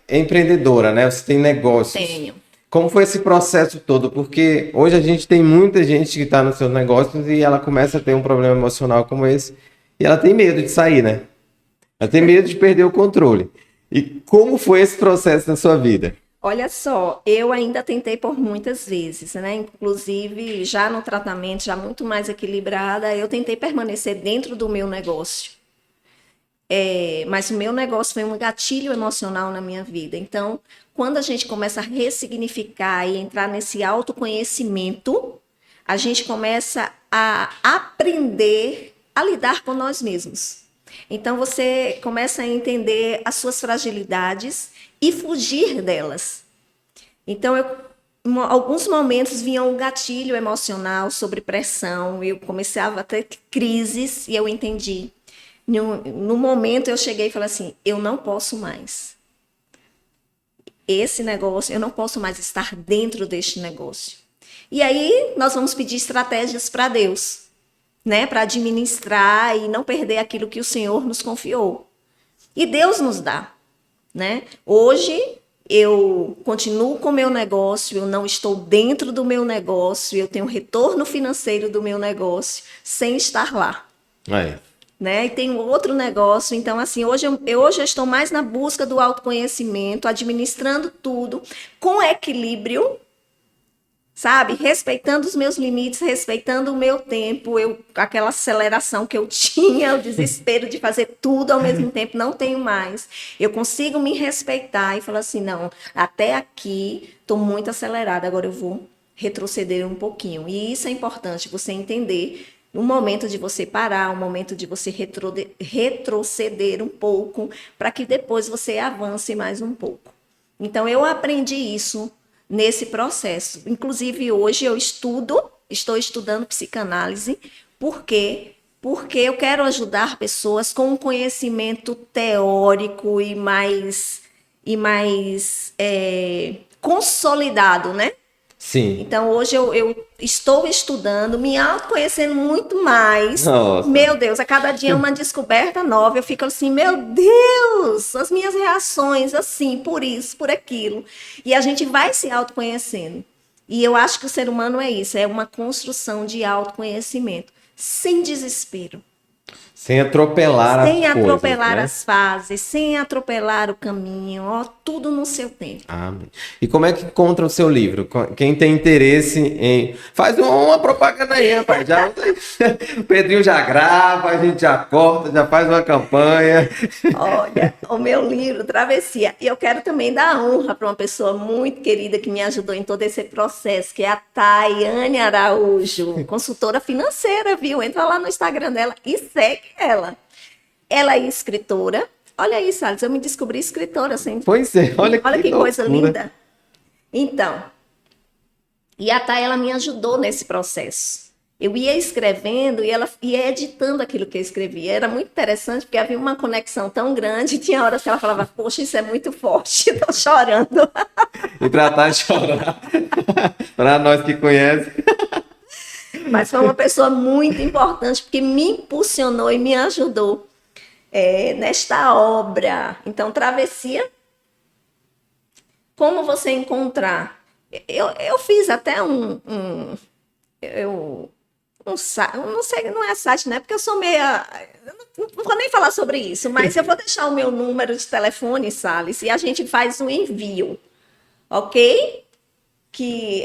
é empreendedora, né? Você tem negócios. Tenho. Como foi esse processo todo? Porque hoje a gente tem muita gente que está nos seus negócios e ela começa a ter um problema emocional como esse e ela tem medo de sair, né? Ela tem medo de perder o controle. E como foi esse processo na sua vida? Olha só, eu ainda tentei por muitas vezes, né? Inclusive, já no tratamento, já muito mais equilibrada, eu tentei permanecer dentro do meu negócio. Mas o meu negócio foi um gatilho emocional na minha vida. Então, quando a gente começa a ressignificar e entrar nesse autoconhecimento, a gente começa a aprender a lidar com nós mesmos. Então, você começa a entender as suas fragilidades e fugir delas. Então, alguns momentos vinha um gatilho emocional sobre pressão, eu começava a ter crises e eu entendi. No momento eu cheguei e falei assim, eu não posso mais. Esse negócio, eu não posso mais estar dentro deste negócio. E aí nós vamos pedir estratégias para Deus, né? Para administrar e não perder aquilo que o Senhor nos confiou. E Deus nos dá, né? Hoje eu continuo com o meu negócio, eu não estou dentro do meu negócio, eu tenho retorno financeiro do meu negócio sem estar lá. Aí. Né? E tem outro negócio, então assim, hoje eu estou mais na busca do autoconhecimento, administrando tudo com equilíbrio, sabe? Respeitando os meus limites, respeitando o meu tempo, aquela aceleração que eu tinha, o desespero de fazer tudo ao mesmo tempo, não tenho mais. Eu consigo me respeitar e falar assim, não, até aqui estou muito acelerada, agora eu vou retroceder um pouquinho. E isso é importante, você entender um momento de você parar, um momento de você retroceder um pouco, para que depois você avance mais um pouco. Então, eu aprendi isso nesse processo. Inclusive, hoje eu estou estudando psicanálise. Por quê? Porque eu quero ajudar pessoas com um conhecimento teórico e mais consolidado, né? Sim. Então, hoje eu estou estudando, me autoconhecendo muito mais. Nossa. Meu Deus, a cada dia é uma descoberta nova. Eu fico assim, meu Deus, as minhas reações, assim, por isso, por aquilo. E a gente vai se autoconhecendo. E eu acho que o ser humano é isso, é uma construção de autoconhecimento, sem desespero. Sem atropelar Sem as coisas, atropelar né? as fases, sem atropelar o caminho, ó, tudo no seu tempo. Amém. E como é que encontra o seu livro? Quem tem interesse em. Faz uma propaganda aí, rapaz. Já... O Pedrinho já grava, a gente já corta, já faz uma campanha. Olha, o meu livro, Travessia. E eu quero também dar honra para uma pessoa muito querida que me ajudou em todo esse processo, que é a Tayane Araújo, consultora financeira, viu? Entra lá no Instagram dela e segue ela. Ela é escritora. Olha aí, Salles, eu me descobri escritora. Assim. Pois é, olha que coisa loucura. linda. Então, e a Thay, ela me ajudou nesse processo. Eu ia escrevendo e ela ia editando aquilo que eu escrevia. Era muito interessante, porque havia uma conexão tão grande. Tinha horas que ela falava, poxa, isso é muito forte, estou chorando. E para Thay chorar, para nós que conhecem. Mas foi uma pessoa muito importante, porque me impulsionou e me ajudou nesta obra. Então, Travessia, como você encontrar? Eu fiz até não sei, não é site, né? Porque eu sou meia... Não vou nem falar sobre isso, mas eu vou deixar o meu número de telefone, Salles, e a gente faz um envio, ok? Que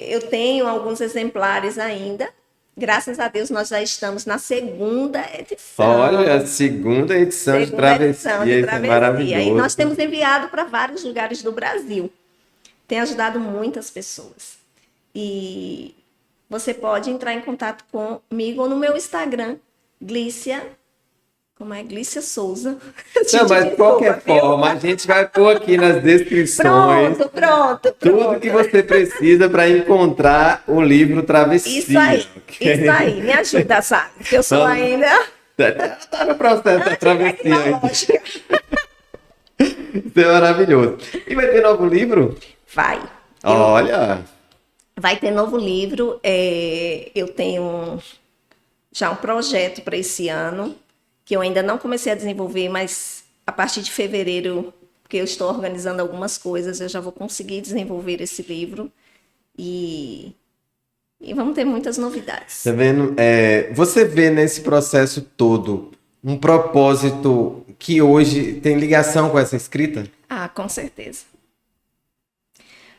eu tenho alguns exemplares ainda. Graças a Deus, nós já estamos na segunda edição. Olha, segunda edição de Travessia, isso é maravilhoso. E nós temos enviado para vários lugares do Brasil. Tem ajudado muitas pessoas. E você pode entrar em contato comigo no meu Instagram, Glícia Como é? Glícia Souza. Não, mas de qualquer forma, a gente vai pôr aqui nas descrições Pronto. tudo que você precisa para encontrar o livro Travessia. Isso aí. Me ajuda, sabe? Porque eu sou ainda... Tá no processo da travessia. Isso é maravilhoso. E vai ter novo livro? Vai. Olha... Vai ter novo livro. Eu tenho já um projeto para esse ano, que eu ainda não comecei a desenvolver, mas a partir de fevereiro, porque eu estou organizando algumas coisas, eu já vou conseguir desenvolver esse livro. E vamos ter muitas novidades. Tá vendo? Você vê nesse processo todo um propósito que hoje tem ligação com essa escrita? Ah, com certeza.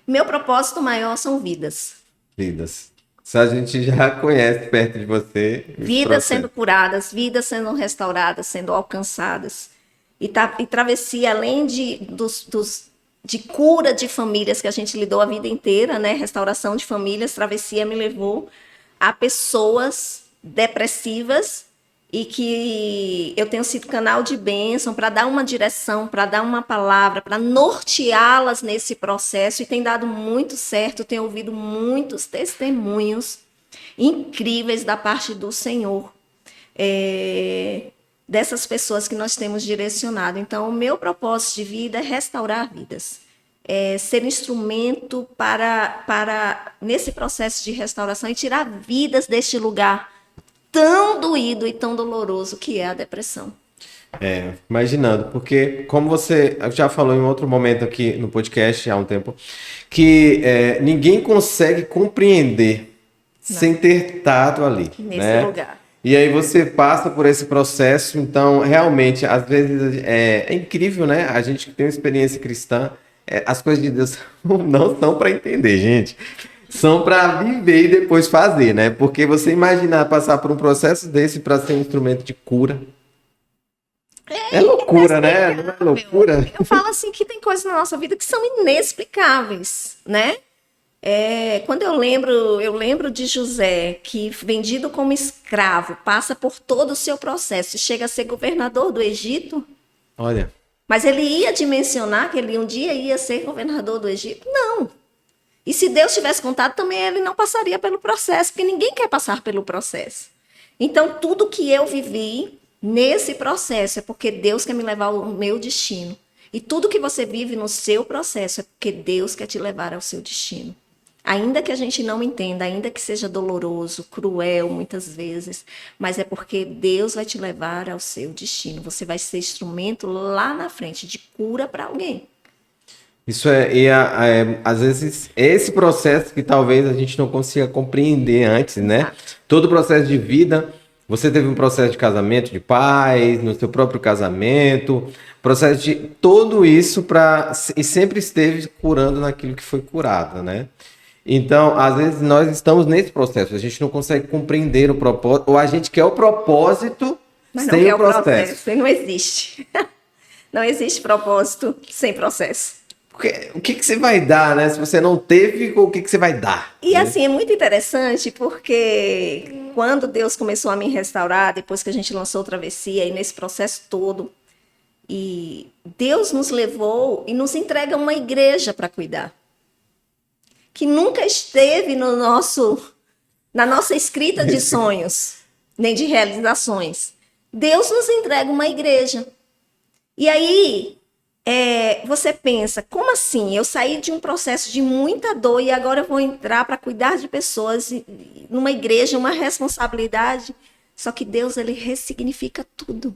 Meu propósito maior são vidas. Vidas. Isso a gente já conhece perto de você. Vidas sendo curadas, vidas sendo restauradas, sendo alcançadas. E travessia, além de cura de famílias que a gente lidou a vida inteira, né? Restauração de famílias, travessia me levou a pessoas depressivas e que eu tenho sido canal de bênção para dar uma direção, para dar uma palavra, para norteá-las nesse processo, e tem dado muito certo. Tenho ouvido muitos testemunhos incríveis da parte do Senhor, dessas pessoas que nós temos direcionado. Então, o meu propósito de vida é restaurar vidas, ser instrumento para nesse processo de restauração e tirar vidas deste lugar tão doído e tão doloroso que é a depressão. Imaginando, porque como você já falou em outro momento aqui no podcast há um tempo, que ninguém consegue compreender sem ter estado ali. Nesse lugar. E aí você passa por esse processo, então realmente, às vezes, é incrível, né? A gente que tem uma experiência cristã, as coisas de Deus não são para entender, gente. São para viver e depois fazer, né? Porque você imaginar passar por um processo desse para ser um instrumento de cura. É loucura, né? Não é loucura? Eu falo assim que tem coisas na nossa vida que são inexplicáveis, né? Quando eu lembro de José, que vendido como escravo, passa por todo o seu processo e chega a ser governador do Egito. Olha. Mas ele ia dimensionar que ele um dia ia ser governador do Egito? Não. E se Deus tivesse contado, também ele não passaria pelo processo, porque ninguém quer passar pelo processo. Então, tudo que eu vivi nesse processo é porque Deus quer me levar ao meu destino. E tudo que você vive no seu processo é porque Deus quer te levar ao seu destino. Ainda que a gente não entenda, ainda que seja doloroso, cruel muitas vezes, mas é porque Deus vai te levar ao seu destino. Você vai ser instrumento lá na frente de cura para alguém. Isso às vezes, esse processo que talvez a gente não consiga compreender antes, né? Exato. Todo o processo de vida, você teve um processo de casamento de paz, no seu próprio casamento, processo de tudo isso e sempre esteve curando naquilo que foi curado, né? Então, às vezes, nós estamos nesse processo, a gente não consegue compreender o propósito, ou a gente quer o propósito sem o processo. Não existe. Não existe propósito sem processo. Porque, o que você vai dar, né? Se você não teve, o que você vai dar? E assim, é muito interessante porque quando Deus começou a me restaurar, depois que a gente lançou Travessia, e nesse processo todo, e Deus nos levou e nos entrega uma igreja para cuidar, que nunca esteve na nossa escrita de sonhos, nem de realizações. Deus nos entrega uma igreja. E aí, você pensa, como assim? Eu saí de um processo de muita dor e agora eu vou entrar para cuidar de pessoas numa igreja, uma responsabilidade. Só que Deus, ele ressignifica tudo.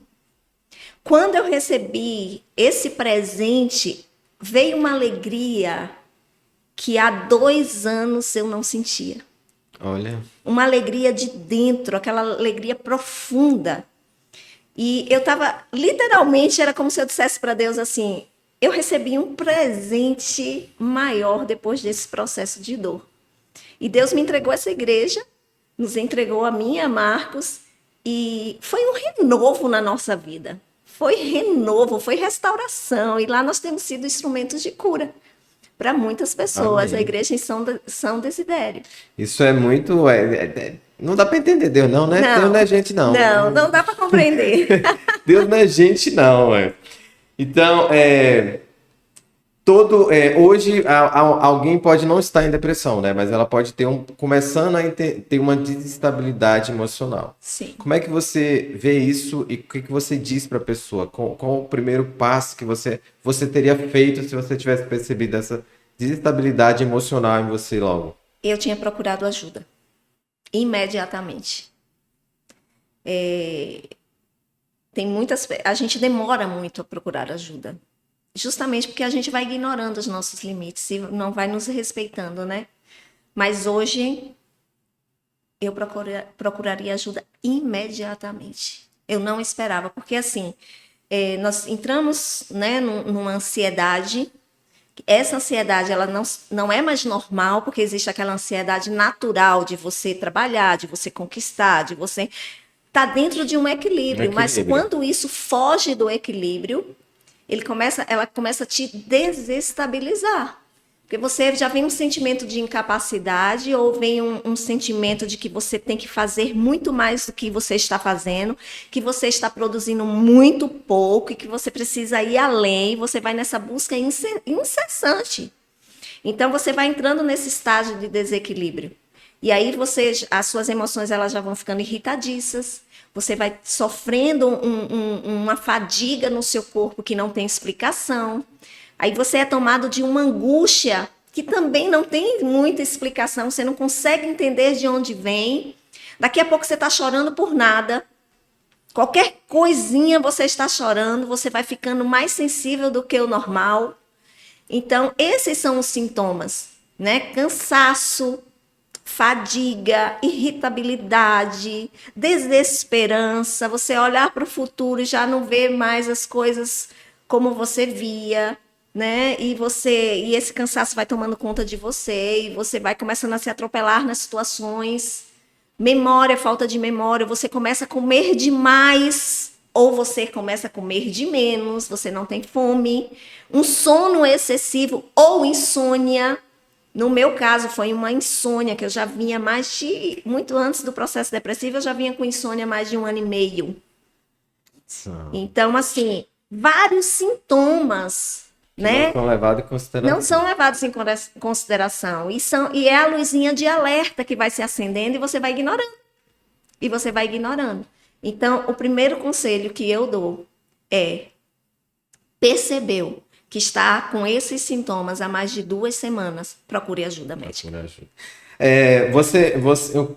Quando eu recebi esse presente, veio uma alegria que há 2 anos eu não sentia. Olha. Uma alegria de dentro, aquela alegria profunda. E eu estava, literalmente, era como se eu dissesse para Deus assim, eu recebi um presente maior depois desse processo de dor. E Deus me entregou essa igreja, nos entregou a mim e a Marcos, e foi um renovo na nossa vida. Foi renovo, foi restauração, e lá nós temos sido instrumentos de cura para muitas pessoas. Amém. A igreja em São Desidério. Isso é muito... não dá para entender Deus, não, né? Não, Deus não é gente, não. Não dá para compreender. Deus não é gente, não, é. Então, hoje alguém pode não estar em depressão, né? Mas ela pode começando a ter uma desestabilidade emocional. Sim. Como é que você vê isso e o que você diz para a pessoa? Qual o primeiro passo que você teria feito se você tivesse percebido essa desestabilidade emocional em você logo? Eu tinha procurado ajuda. Imediatamente. A gente demora muito a procurar ajuda. Justamente porque a gente vai ignorando os nossos limites e não vai nos respeitando, né? Mas hoje eu procuraria ajuda imediatamente. Eu não esperava, porque assim, nós entramos, né, numa ansiedade. Essa ansiedade, ela não é mais normal, porque existe aquela ansiedade natural de você trabalhar, de você conquistar, de você estar dentro de um equilíbrio. Mas quando isso foge do equilíbrio, ela começa a te desestabilizar. Porque você já vem um sentimento de incapacidade ou vem um sentimento de que você tem que fazer muito mais do que você está fazendo, que você está produzindo muito pouco e que você precisa ir além, você vai nessa busca incessante. Então, você vai entrando nesse estágio de desequilíbrio. E aí, as suas emoções elas já vão ficando irritadiças, você vai sofrendo uma fadiga no seu corpo que não tem explicação. Aí você é tomado de uma angústia que também não tem muita explicação, você não consegue entender de onde vem. Daqui a pouco você está chorando por nada. Qualquer coisinha você está chorando, você vai ficando mais sensível do que o normal. Então, esses são os sintomas, né? Cansaço, fadiga, irritabilidade, desesperança, você olhar para o futuro e já não ver mais as coisas como você via, né? E esse cansaço vai tomando conta de você e você vai começando a se atropelar nas situações. Memória, falta de memória, você começa a comer demais ou você começa a comer de menos, você não tem fome, um sono excessivo ou insônia. No meu caso, foi uma insônia, que eu já vinha muito antes do processo depressivo, eu já vinha com insônia há mais de 1 ano e meio. Então, assim, vários sintomas, né? Não são levados em consideração. Não são levados em consideração. E é a luzinha de alerta que vai se acendendo e você vai ignorando. E você vai ignorando. Então, o primeiro conselho que eu dou é: percebeu que está com esses sintomas há mais de 2 semanas, procure ajuda médica. O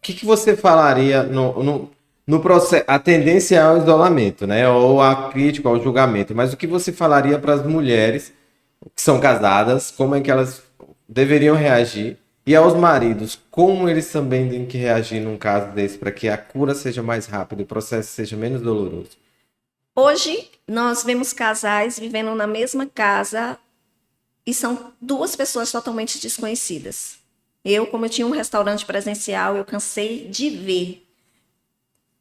que você falaria no processo? A tendência é ao isolamento, né? Ou a crítica, ao julgamento. Mas o que você falaria para as mulheres que são casadas? Como é que elas deveriam reagir? E aos maridos, como eles também têm que reagir num caso desse para que a cura seja mais rápida e o processo seja menos doloroso? Hoje, nós vemos casais vivendo na mesma casa e são 2 pessoas totalmente desconhecidas. Como eu tinha um restaurante presencial, eu cansei de ver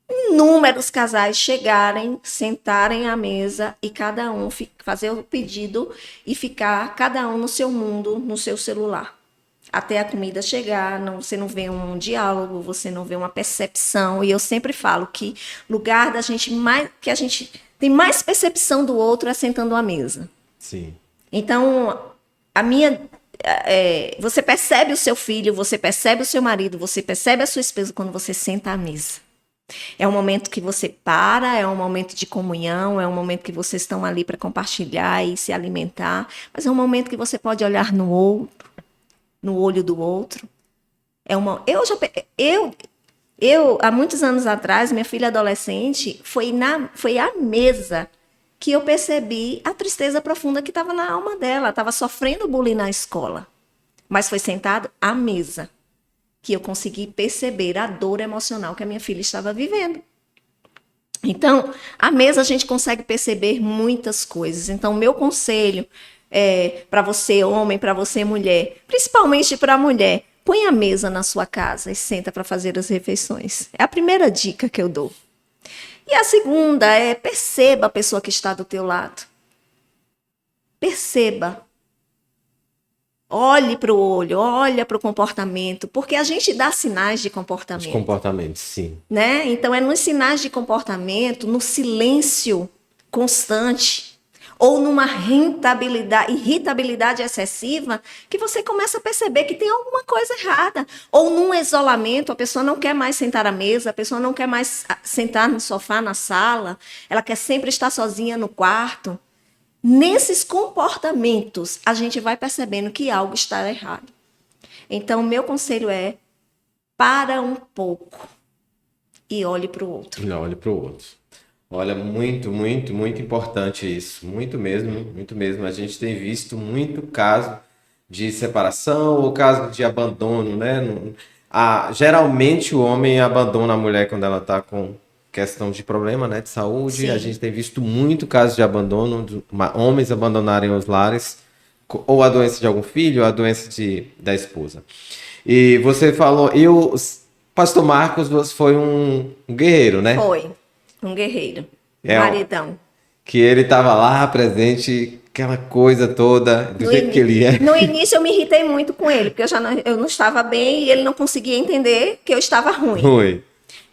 inúmeros casais chegarem, sentarem à mesa e cada um fazer o pedido e ficar cada um no seu mundo, no seu celular. Até a comida chegar, você não vê um diálogo, você não vê uma percepção. E eu sempre falo que lugar que a gente tem mais percepção do outro é sentando à mesa. Sim. Então, você percebe o seu filho, você percebe o seu marido, você percebe a sua esposa quando você senta à mesa. É um momento que você para, é um momento de comunhão, é um momento que vocês estão ali para compartilhar e se alimentar, mas é um momento que você pode olhar no olho do outro. Há muitos anos atrás, minha filha adolescente, foi à mesa que eu percebi a tristeza profunda que estava na alma dela. Estava sofrendo bullying na escola, mas foi sentado à mesa que eu consegui perceber a dor emocional que a minha filha estava vivendo. Então, à mesa a gente consegue perceber muitas coisas. Então, meu conselho para você, homem, para você, mulher, principalmente para a mulher, põe a mesa na sua casa e senta para fazer as refeições. É a primeira dica que eu dou. E a segunda é: perceba a pessoa que está do teu lado. Perceba. Olhe para o olho, olha para o comportamento, porque a gente dá sinais de comportamento. Os comportamentos, sim. Né? Então, é nos sinais de comportamento, no silêncio constante, ou numa irritabilidade excessiva, que você começa a perceber que tem alguma coisa errada. Ou num isolamento, a pessoa não quer mais sentar à mesa, a pessoa não quer mais sentar no sofá, na sala, ela quer sempre estar sozinha no quarto. Nesses comportamentos, a gente vai percebendo que algo está errado. Então, o meu conselho é, para um pouco e olhe para o outro. Não, olhe para o outro. Olha, muito, muito, muito importante isso. Muito mesmo, muito mesmo. A gente tem visto muito caso de separação ou caso de abandono, né? Geralmente o homem abandona a mulher quando ela está com questão de problema, né, de saúde. Sim. A gente tem visto muito caso de abandono, homens abandonarem os lares, ou a doença de algum filho, ou a doença da esposa. E você falou, Pastor Marcos foi um guerreiro, né? Foi um guerreiro, maridão. Que ele estava lá presente, aquela coisa toda, do jeito que ele é. No início eu me irritei muito com ele, porque eu não estava bem e ele não conseguia entender que eu estava ruim.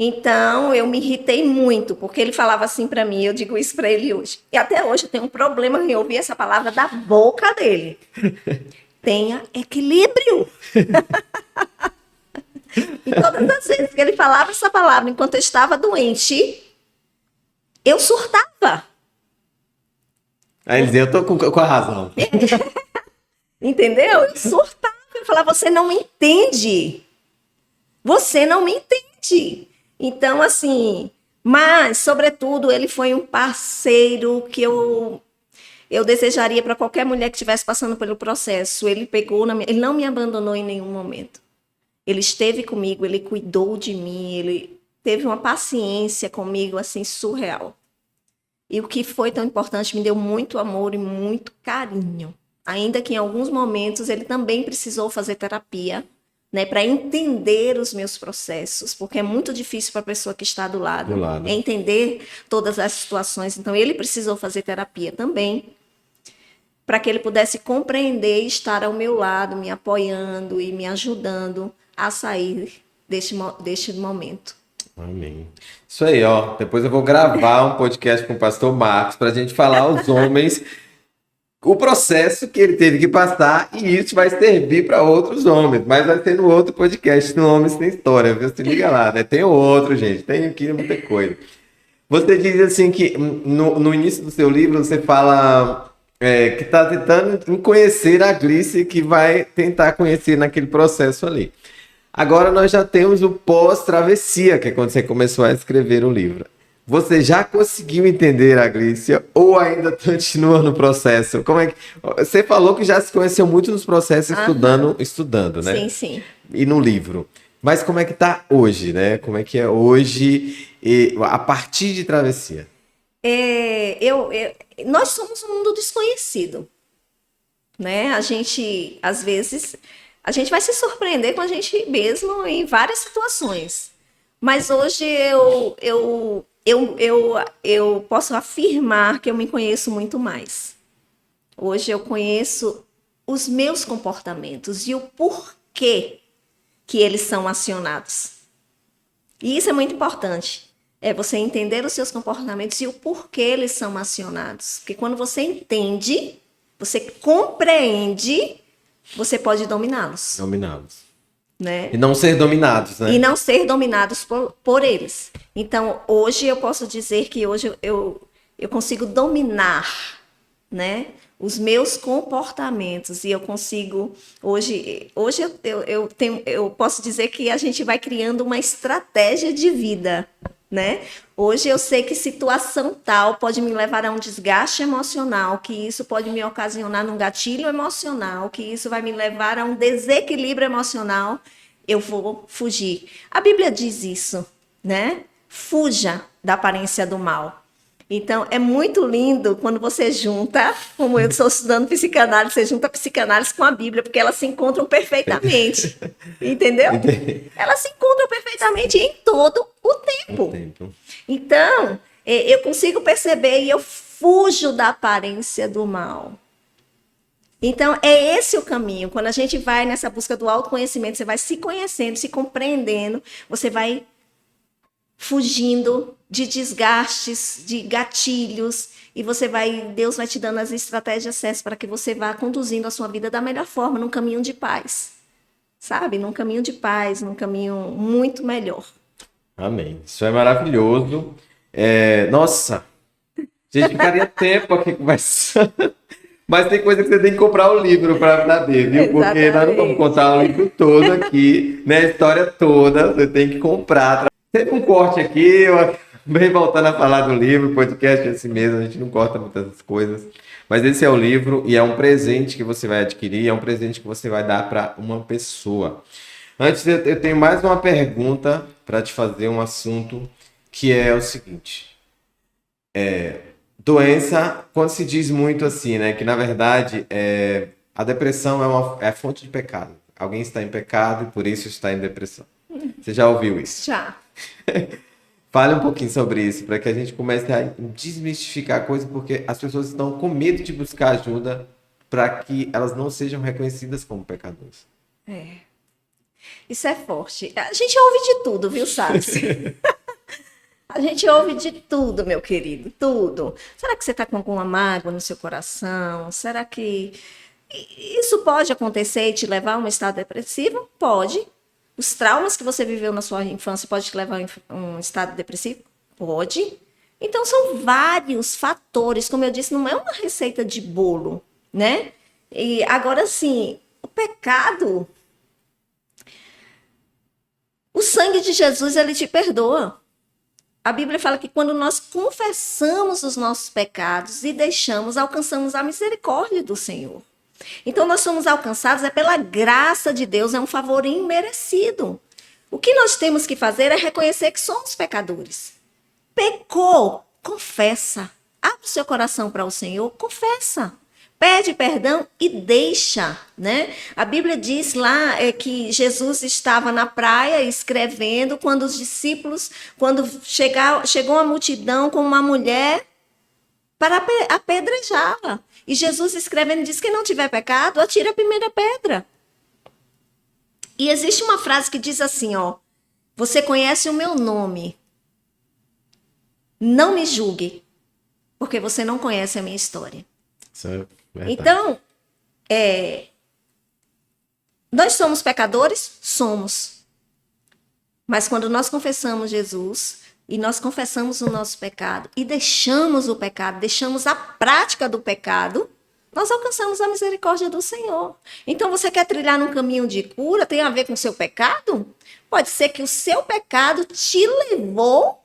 Então, eu me irritei muito, porque ele falava assim para mim, eu digo isso para ele hoje. E até hoje eu tenho um problema em ouvir essa palavra da boca dele. Tenha equilíbrio. E todas as vezes que ele falava essa palavra, enquanto eu estava doente, eu surtava. Aí ele dizia, eu tô com a razão. Entendeu? Eu surtava. Eu falava, você não me entende. Você não me entende. Então, assim, mas, sobretudo, ele foi um parceiro que eu desejaria para qualquer mulher que estivesse passando pelo processo. Ele ele não me abandonou em nenhum momento. Ele esteve comigo, ele cuidou de mim, ele teve uma paciência comigo, assim, surreal. E o que foi tão importante, me deu muito amor e muito carinho. Ainda que em alguns momentos ele também precisou fazer terapia, né, para entender os meus processos, porque é muito difícil para a pessoa que está do lado entender todas as situações. Então, ele precisou fazer terapia também, para que ele pudesse compreender e estar ao meu lado, me apoiando e me ajudando a sair deste momento. Amém. Isso aí, ó. Depois eu vou gravar um podcast com o pastor Marcos para a gente falar aos homens o processo que ele teve que passar, e isso vai servir para outros homens, mas vai ser no outro podcast, no Homens Tem História, viu? Se liga lá, né? Tem outro, gente, tem aqui muita coisa. Você diz assim que no início do seu livro você fala que está tentando conhecer a Glícia, que vai tentar conhecer naquele processo ali. Agora nós já temos o pós-travessia, que é quando você começou a escrever o livro. Você já conseguiu entender a Glícia ou ainda continua no processo? Como é que... Você falou que já se conheceu muito nos processos estudando, né? Sim, sim. E no livro. Mas como é que tá hoje, né? Como é que é hoje a partir de Travessia? Nós somos um mundo desconhecido, né? A gente, às vezes, a gente vai se surpreender com a gente mesmo em várias situações. Mas hoje eu posso afirmar que eu me conheço muito mais. Hoje eu conheço os meus comportamentos e o porquê que eles são acionados. E isso é muito importante. É você entender os seus comportamentos e o porquê eles são acionados. Porque quando você entende, você compreende, você pode dominá-los. Né? E não ser dominados, né? E não ser dominados por eles. Então, hoje eu posso dizer que hoje eu consigo dominar, né, os meus comportamentos. E eu consigo... Hoje eu posso dizer que a gente vai criando uma estratégia de vida, né? Hoje eu sei que situação tal pode me levar a um desgaste emocional, que isso pode me ocasionar um gatilho emocional, que isso vai me levar a um desequilíbrio emocional. Eu vou fugir. A Bíblia diz isso, né? Fuja da aparência do mal. Então, é muito lindo quando você junta, como eu estou estudando psicanálise, você junta a psicanálise com a Bíblia, porque elas se encontram perfeitamente. Entendeu? Elas se encontram perfeitamente em todo o tempo. Então, eu consigo perceber e eu fujo da aparência do mal. Então, é esse o caminho. Quando a gente vai nessa busca do autoconhecimento, você vai se conhecendo, se compreendendo, você vai fugindo de desgastes, de gatilhos, e Deus vai te dando as estratégias certas para que você vá conduzindo a sua vida da melhor forma, num caminho de paz, sabe? Num caminho de paz, num caminho muito melhor. Amém. Isso é maravilhoso. Nossa, a gente ficaria tempo aqui conversando. Mas tem coisa que você tem que comprar o livro para saber, viu? Porque nós não vamos contar o livro todo aqui, né? A história toda, você tem que comprar. Teve um corte aqui, eu acabei voltando a falar do livro, podcast é assim mesmo, a gente não corta muitas coisas. Mas esse é o livro e é um presente que você vai adquirir, é um presente que você vai dar para uma pessoa. Antes, eu tenho mais uma pergunta para te fazer, um assunto, que é o seguinte. Doença, quando se diz muito assim, né? Que na verdade a depressão é a fonte de pecado. Alguém está em pecado e por isso está em depressão. Você já ouviu isso? Já. Fale um pouquinho sobre isso, para que a gente comece a desmistificar a coisa, porque as pessoas estão com medo de buscar ajuda para que elas não sejam reconhecidas como pecadores. Isso é forte. A gente ouve de tudo, viu, Sassi? A gente ouve de tudo, meu querido, tudo. Será que você está com alguma mágoa no seu coração? Será que isso pode acontecer e te levar a um estado depressivo? Pode. Os traumas que você viveu na sua infância pode te levar a um estado depressivo? Pode. Então, são vários fatores. Como eu disse, não é uma receita de bolo, né? E agora, sim, o pecado... O sangue de Jesus, ele te perdoa. A Bíblia fala que quando nós confessamos os nossos pecados e deixamos, alcançamos a misericórdia do Senhor. Então, nós somos alcançados pela graça de Deus, é um favor imerecido. O que nós temos que fazer é reconhecer que somos pecadores. Pecou, confessa. Abre o seu coração para o Senhor, confessa. Pede perdão e deixa, né? A Bíblia diz lá que Jesus estava na praia escrevendo quando os discípulos, quando chegou a multidão com uma mulher para apedrejá-la. E Jesus escrevendo diz que quem não tiver pecado, atire a primeira pedra. E existe uma frase que diz assim, ó: você conhece o meu nome, não me julgue, porque você não conhece a minha história. Isso é verdade. Então, nós somos pecadores? Somos. Mas quando nós confessamos Jesus e nós confessamos o nosso pecado e deixamos o pecado, deixamos a prática do pecado, nós alcançamos a misericórdia do Senhor. Então, você quer trilhar num caminho de cura, tem a ver com o seu pecado? Pode ser que o seu pecado te levou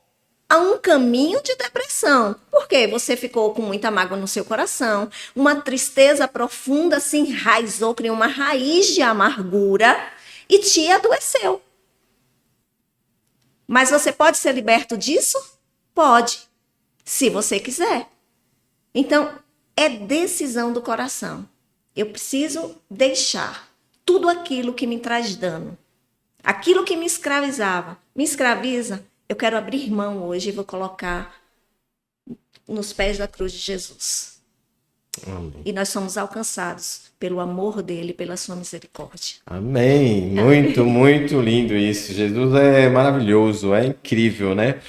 a um caminho de depressão. Por quê? Você ficou com muita mágoa no seu coração, uma tristeza profunda se enraizou, criou uma raiz de amargura e te adoeceu. Mas você pode ser liberto disso? Pode, se você quiser. Então, é decisão do coração. Eu preciso deixar tudo aquilo que me traz dano. Aquilo que me escravizava, me escraviza. Eu quero abrir mão hoje e vou colocar nos pés da cruz de Jesus. Amém. E nós somos alcançados pelo amor dele, pela sua misericórdia. Amém. Muito, muito lindo isso. Jesus é maravilhoso, é incrível, né?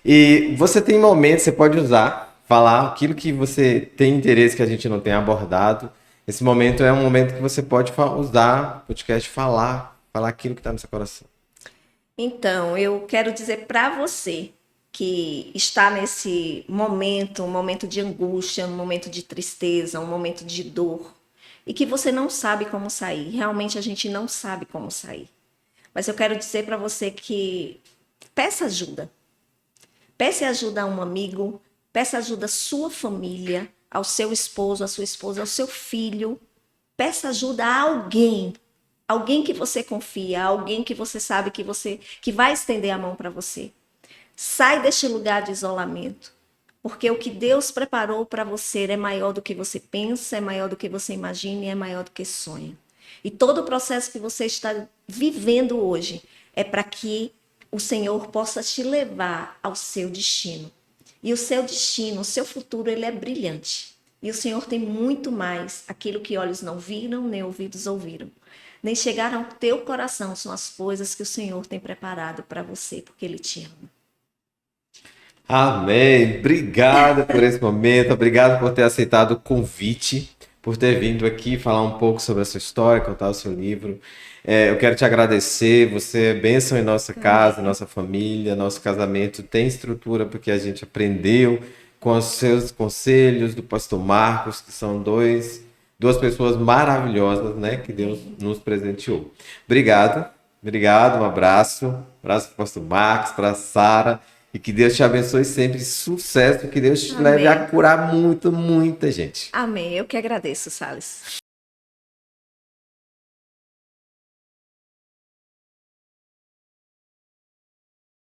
E você tem momentos, você pode usar, falar aquilo que você tem interesse que a gente não tem abordado. Esse momento é um momento que você pode usar o podcast, falar aquilo que está no seu coração. Então, eu quero dizer para você que está nesse momento, um momento de angústia, um momento de tristeza, um momento de dor, e que você não sabe como sair. Realmente a gente não sabe como sair. Mas eu quero dizer para você que peça ajuda. Peça ajuda a um amigo, peça ajuda à sua família, ao seu esposo, à sua esposa, ao seu filho. Peça ajuda a alguém. Alguém que você confia, alguém que você sabe que vai estender a mão para você. Sai deste lugar de isolamento, porque o que Deus preparou para você é maior do que você pensa, é maior do que você imagina e é maior do que sonha. E todo o processo que você está vivendo hoje é para que o Senhor possa te levar ao seu destino. E o seu destino, o seu futuro, ele é brilhante. E o Senhor tem muito mais. Aquilo que olhos não viram, nem ouvidos ouviram. Nem chegaram ao teu coração são as coisas que o Senhor tem preparado para você, porque Ele te ama. Amém. Obrigado por esse momento. Obrigado por ter aceitado o convite, por ter vindo aqui falar um pouco sobre a sua história, contar o seu livro. Eu quero te agradecer. Você é bênção em nossa casa, em nossa família. Nosso casamento tem estrutura porque a gente aprendeu com os seus conselhos do pastor Marcos, que são duas pessoas maravilhosas, né, que Deus nos presenteou. Obrigado. Obrigado, um abraço. Um abraço para o pastor Marcos, para a Sara. E que Deus te abençoe sempre. Sucesso. Que Deus te leve a curar muita gente. Amém. Eu que agradeço, Salles.